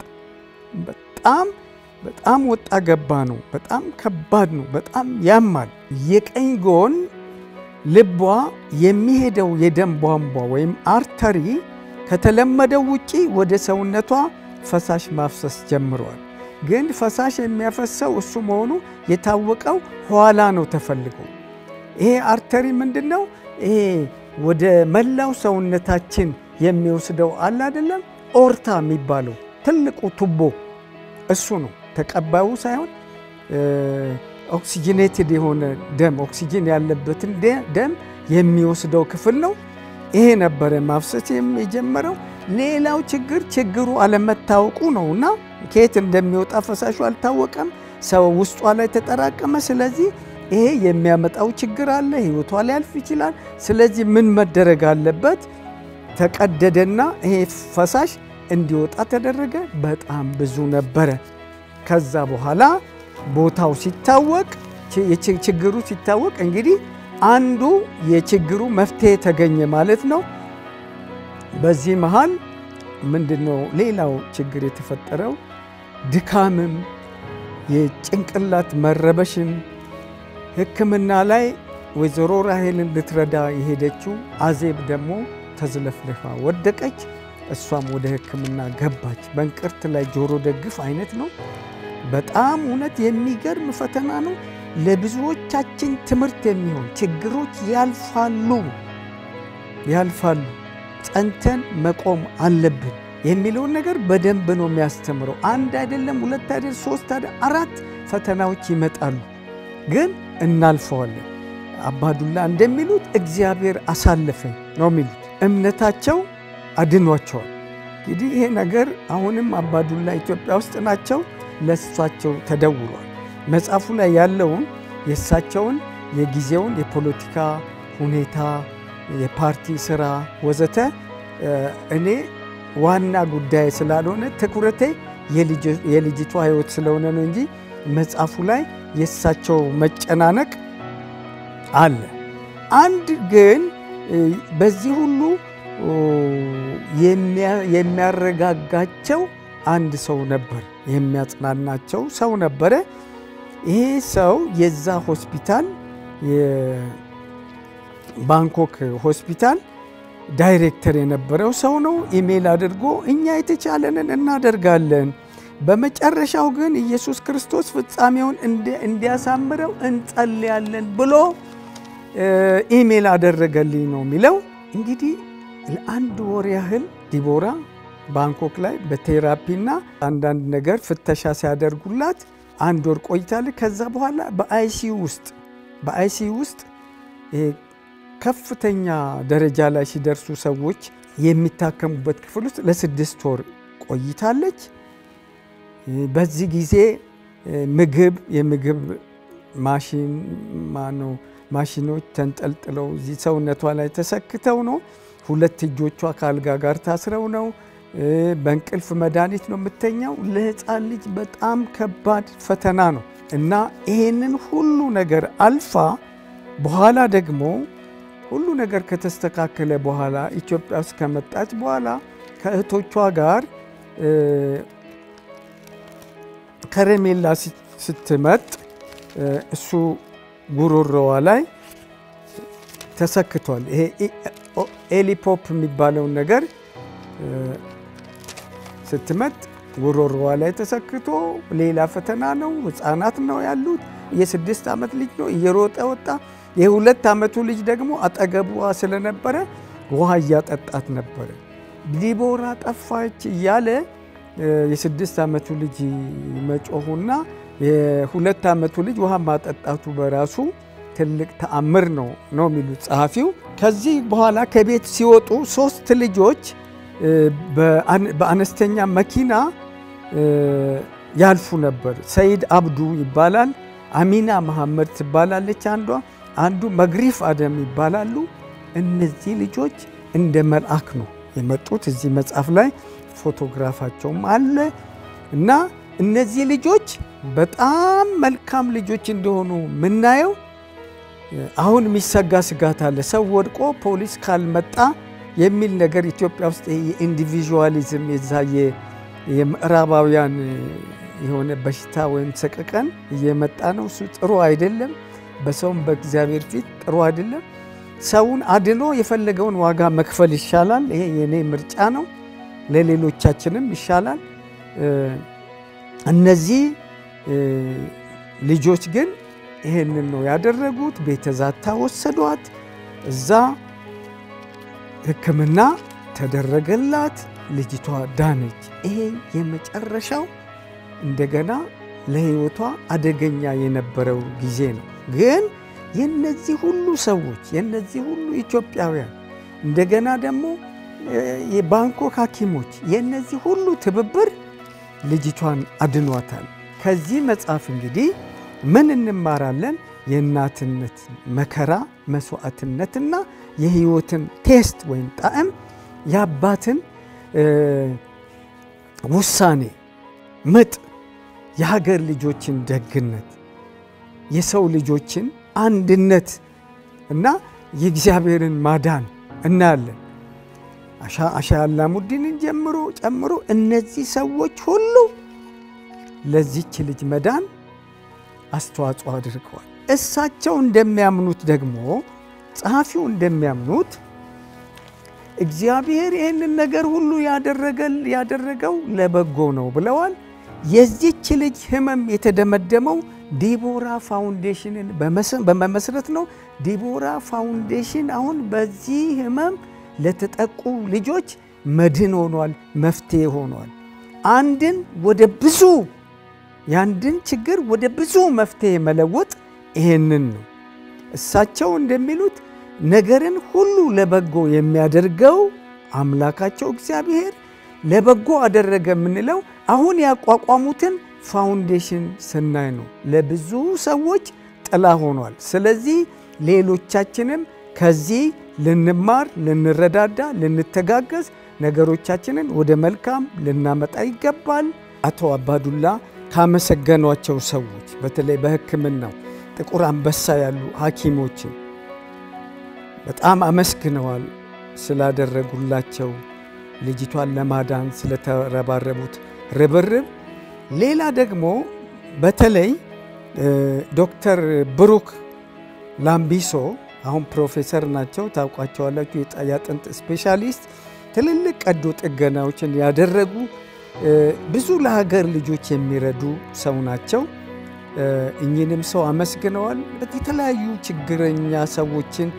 በጣም ወጣ ገባ ነው። በጣም ከባድ ነው። በጣም ያማል። የቀኝ ጎን ልቧ የሚሄደው የደም ቧንቧ ወይም አርተሪ ከተለመደው ውጪ ወደ ሰውነቷ ፈሳሽ ማፍሰስ ጀምሯል። ግን ፈሳሽ የሚያፈሰው እሱ መሆኑ የታወቀው ኋላ ነው ተፈልጎ። ይሄ አርተሪ ምንድነው? ይሄ ወደ መላው ሰውነታችን የሚወስደው አለ አይደለም? ኦርታ የሚባለው ትልቁ ቱቦ እሱ ነው። ተቀባዩ ሳይሆን ኦክሲጅኔትድ የሆነ ደም ኦክሲጅን ያለበትን ደም የሚወስደው ክፍል ነው። ይሄ ነበረ ማፍሰስ የጀመረው። ሌላው ችግሩ አለመታወቁ ነውና ከየት እንደሚወጣ ፈሳሹ አልታወቀም። ሰው ውስጧ ላይ ተጠራቀመ። ስለዚህ ይሄ የሚያመጣው ችግር አለ። ህይወቷ ሊያልፍ ይችላል። ስለዚህ ምን መደረግ አለበት? ተቀደደና ይሄ ፈሳሽ እንዲወጣ ተደረገ። በጣም ብዙ ነበረ። ከዛ በኋላ ቦታው ሲታወቅ ችግሩ ሲታወቅ እንግዲህ አንዱ የችግሩ መፍትሄ ተገኘ ማለት ነው። በዚህ መሃል ምንድነው ሌላው ችግር የተፈጠረው? ድካምም የጭንቅላት መረበሽም። ሕክምና ላይ ወይዘሮ ራሄልን ልትረዳ የሄደችው አዜብ ደግሞ ተዝለፍልፋ ወደቀች። እሷም ወደ ሕክምና ገባች። በእንቅርት ላይ ጆሮ ደግፍ አይነት ነው። በጣም እውነት የሚገርም ፈተና ነው። ለብዙዎቻችን ትምህርት የሚሆን ችግሮች ያልፋሉ። ጸንተን መቆም አለብን የሚለውን ነገር በደንብ ነው የሚያስተምረው። አንድ አይደለም፣ ሁለት አይደለም፣ ሶስት አይደለም፣ 4 ፈተናዎች ይመጣሉ፣ ግን እናልፈዋለን። አባዱላ እንደሚሉት እግዚአብሔር አሳለፈኝ ነው የሚሉት። እምነታቸው አድኗቸዋል። እንግዲህ ይሄ ነገር አሁንም አባዱላ ኢትዮጵያ ውስጥ ናቸው። ለእሳቸው ተደውሏል። መጽሐፉ ላይ ያለውን የእሳቸውን የጊዜውን የፖለቲካ ሁኔታ፣ የፓርቲ ስራ ወዘተ እኔ ዋና ጉዳይ ስላልሆነ ትኩረቴ የልጅቷ ህይወት ስለሆነ ነው እንጂ መጽሐፉ ላይ የእሳቸው መጨናነቅ አለ። አንድ ግን በዚህ ሁሉ የሚያረጋጋቸው አንድ ሰው ነበር፣ የሚያጽናናቸው ሰው ነበረ። ይሄ ሰው የዛ ሆስፒታል የባንኮክ ሆስፒታል ዳይሬክተር የነበረው ሰው ነው። ኢሜል አድርጎ እኛ የተቻለንን እናደርጋለን፣ በመጨረሻው ግን ኢየሱስ ክርስቶስ ፍጻሜውን እንዲያሳምረው እንጸልያለን ብሎ ኢሜል አደረገልኝ ነው የሚለው። እንግዲህ ለአንድ ወር ያህል ዲቦራ ባንኮክ ላይ በቴራፒና አንዳንድ ነገር ፍተሻ ሲያደርጉላት 1 ወር ቆይታለች። ከዛ በኋላ በአይሲዩ ውስጥ ከፍተኛ ደረጃ ላይ ሲደርሱ ሰዎች የሚታከሙበት ክፍል ውስጥ ለ6 ወር ቆይታለች። በዚህ ጊዜ የምግብ ማሽኖች ተንጠልጥለው እዚህ ሰውነቷ ላይ ተሰክተው ነው። 2 እጆቿ ከአልጋ ጋር ታስረው ነው። በእንቅልፍ መድኃኒት ነው የምተኛው። ለሕፃን ልጅ በጣም ከባድ ፈተና ነው እና ይሄንን ሁሉ ነገር አልፋ በኋላ ደግሞ ሁሉ ነገር ከተስተካከለ በኋላ ኢትዮጵያ ውስጥ ከመጣች በኋላ ከእህቶቿ ጋር ከረሜላ ስትመጥ እሱ ጉሮሮዋ ላይ ተሰክቷል። ይሄ ኤሊፖፕ የሚባለውን ነገር ስትመጥ ጉሮሮዋ ላይ ተሰክቶ ሌላ ፈተና ነው። ሕፃናት ነው ያሉት። የ6 ዓመት ልጅ ነው። እየሮጠ ወጣ። የ2 ዓመቱ ልጅ ደግሞ አጠገቧ ስለነበረ ውሃ እያጠጣት ነበረ። ዲቦራ ጠፋች እያለ የ6 ዓመቱ ልጅ መጮሁና የ2 ዓመቱ ልጅ ውሃ ማጠጣቱ በራሱ ትልቅ ተአምር ነው የሚሉት ጸሐፊው። ከዚህ በኋላ ከቤት ሲወጡ 3 ልጆች በአነስተኛ መኪና ያልፉ ነበር። ሰይድ አብዱ ይባላል፣ አሚና መሐመድ ትባላለች አንዱ መግሪፍ አደም ይባላሉ። እነዚህ ልጆች እንደ መልአክ ነው የመጡት። እዚህ መጽሐፍ ላይ ፎቶግራፋቸውም አለ እና እነዚህ ልጆች በጣም መልካም ልጆች እንደሆኑ ምናየው። አሁን የሚሰጋ ስጋት አለ፣ ሰው ወድቆ ፖሊስ ካልመጣ የሚል ነገር ኢትዮጵያ ውስጥ የኢንዲቪዥዋሊዝም የዛየ የምዕራባውያን የሆነ በሽታ ወይም ሰቀቀን እየመጣ ነው። እሱ ጥሩ አይደለም፣ በሰውም በእግዚአብሔር ፊት ጥሩ አይደለም። ሰውን አድኖ የፈለገውን ዋጋ መክፈል ይሻላል። ይሄ የኔ ምርጫ ነው፣ ለሌሎቻችንም ይሻላል። እነዚህ ልጆች ግን ይሄንን ነው ያደረጉት። ቤተዛታ ወሰዷት፣ እዛ ሕክምና ተደረገላት፣ ልጅቷ ዳነች። ይሄ የመጨረሻው እንደገና ለህይወቷ አደገኛ የነበረው ጊዜ ነው። ግን የነዚህ ሁሉ ሰዎች የነዚህ ሁሉ ኢትዮጵያውያን እንደገና ደግሞ የባንኮክ ሐኪሞች የነዚህ ሁሉ ትብብር ልጅቷን አድኗታል። ከዚህ መጽሐፍ እንግዲህ ምን እንማራለን? የእናትነት መከራ መስዋዕትነትና የህይወትን ቴስት ወይም ጣዕም፣ የአባትን ውሳኔ፣ ምጥ፣ የሀገር ልጆችን ደግነት፣ የሰው ልጆችን አንድነት እና የእግዚአብሔርን ማዳን እናያለን። አሻ አላሙዲንን ጨምሮ እነዚህ ሰዎች ሁሉ ለዚች ልጅ መዳን አስተዋጽኦ አድርገዋል። እሳቸው እንደሚያምኑት ደግሞ ጸሐፊው እንደሚያምኑት እግዚአብሔር ይህንን ነገር ሁሉ ያደረገው ለበጎ ነው ብለዋል። የዚች ልጅ ህመም የተደመደመው ዲቦራ ፋውንዴሽንን በመመስረት ነው። ዲቦራ ፋውንዴሽን አሁን በዚህ ህመም ለተጠቁ ልጆች መድህን ሆኗል፣ መፍትሄ ሆኗል። የአንድን ችግር ወደ ብዙ መፍትሄ መለወጥ ይሄንን ነው። እሳቸው እንደሚሉት ነገርን ሁሉ ለበጎ የሚያደርገው አምላካቸው እግዚአብሔር ለበጎ አደረገ የምንለው አሁን ያቋቋሙትን ፋውንዴሽን ስናይ ነው። ለብዙ ሰዎች ጥላ ሆኗል። ስለዚህ ሌሎቻችንም ከዚህ ልንማር፣ ልንረዳዳ፣ ልንተጋገዝ፣ ነገሮቻችንን ወደ መልካም ልናመጣ ይገባል። አቶ አባዱላ ካመሰገኗቸው ሰዎች በተለይ በሕክምናው ጥቁር አንበሳ ያሉ ሐኪሞችን በጣም አመስግነዋል ስላደረጉላቸው፣ ልጅቷን ለማዳን ስለተረባረቡት ርብርብ። ሌላ ደግሞ በተለይ ዶክተር ብሩክ ላምቢሶ አሁን ፕሮፌሰር ናቸው፣ ታውቋቸዋላችሁ። የአጥንት ስፔሻሊስት፣ ትልልቅ ቀዶ ጥገናዎችን ያደረጉ ብዙ ለሀገር ልጆች የሚረዱ ሰው ናቸው። እኚህንም ሰው አመስግነዋል። የተለያዩ ችግረኛ ሰዎችን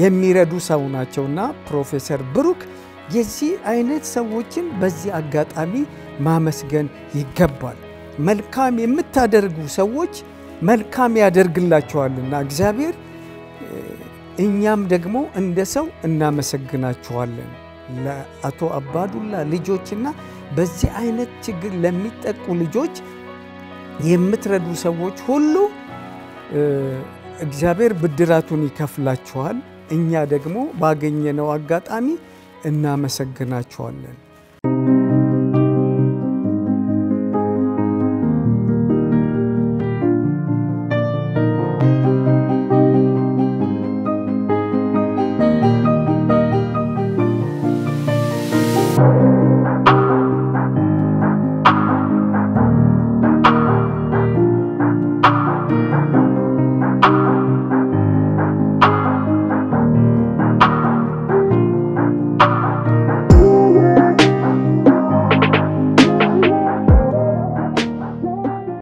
የሚረዱ ሰው ናቸውና ፕሮፌሰር ብሩክ የዚህ አይነት ሰዎችን በዚህ አጋጣሚ ማመስገን ይገባል። መልካም የምታደርጉ ሰዎች መልካም ያደርግላችኋልና እግዚአብሔር፣ እኛም ደግሞ እንደ ሰው እናመሰግናችኋለን። ለአቶ አባዱላ ልጆችና በዚህ አይነት ችግር ለሚጠቁ ልጆች የምትረዱ ሰዎች ሁሉ እግዚአብሔር ብድራቱን ይከፍላችኋል። እኛ ደግሞ ባገኘነው አጋጣሚ እናመሰግናችኋለን።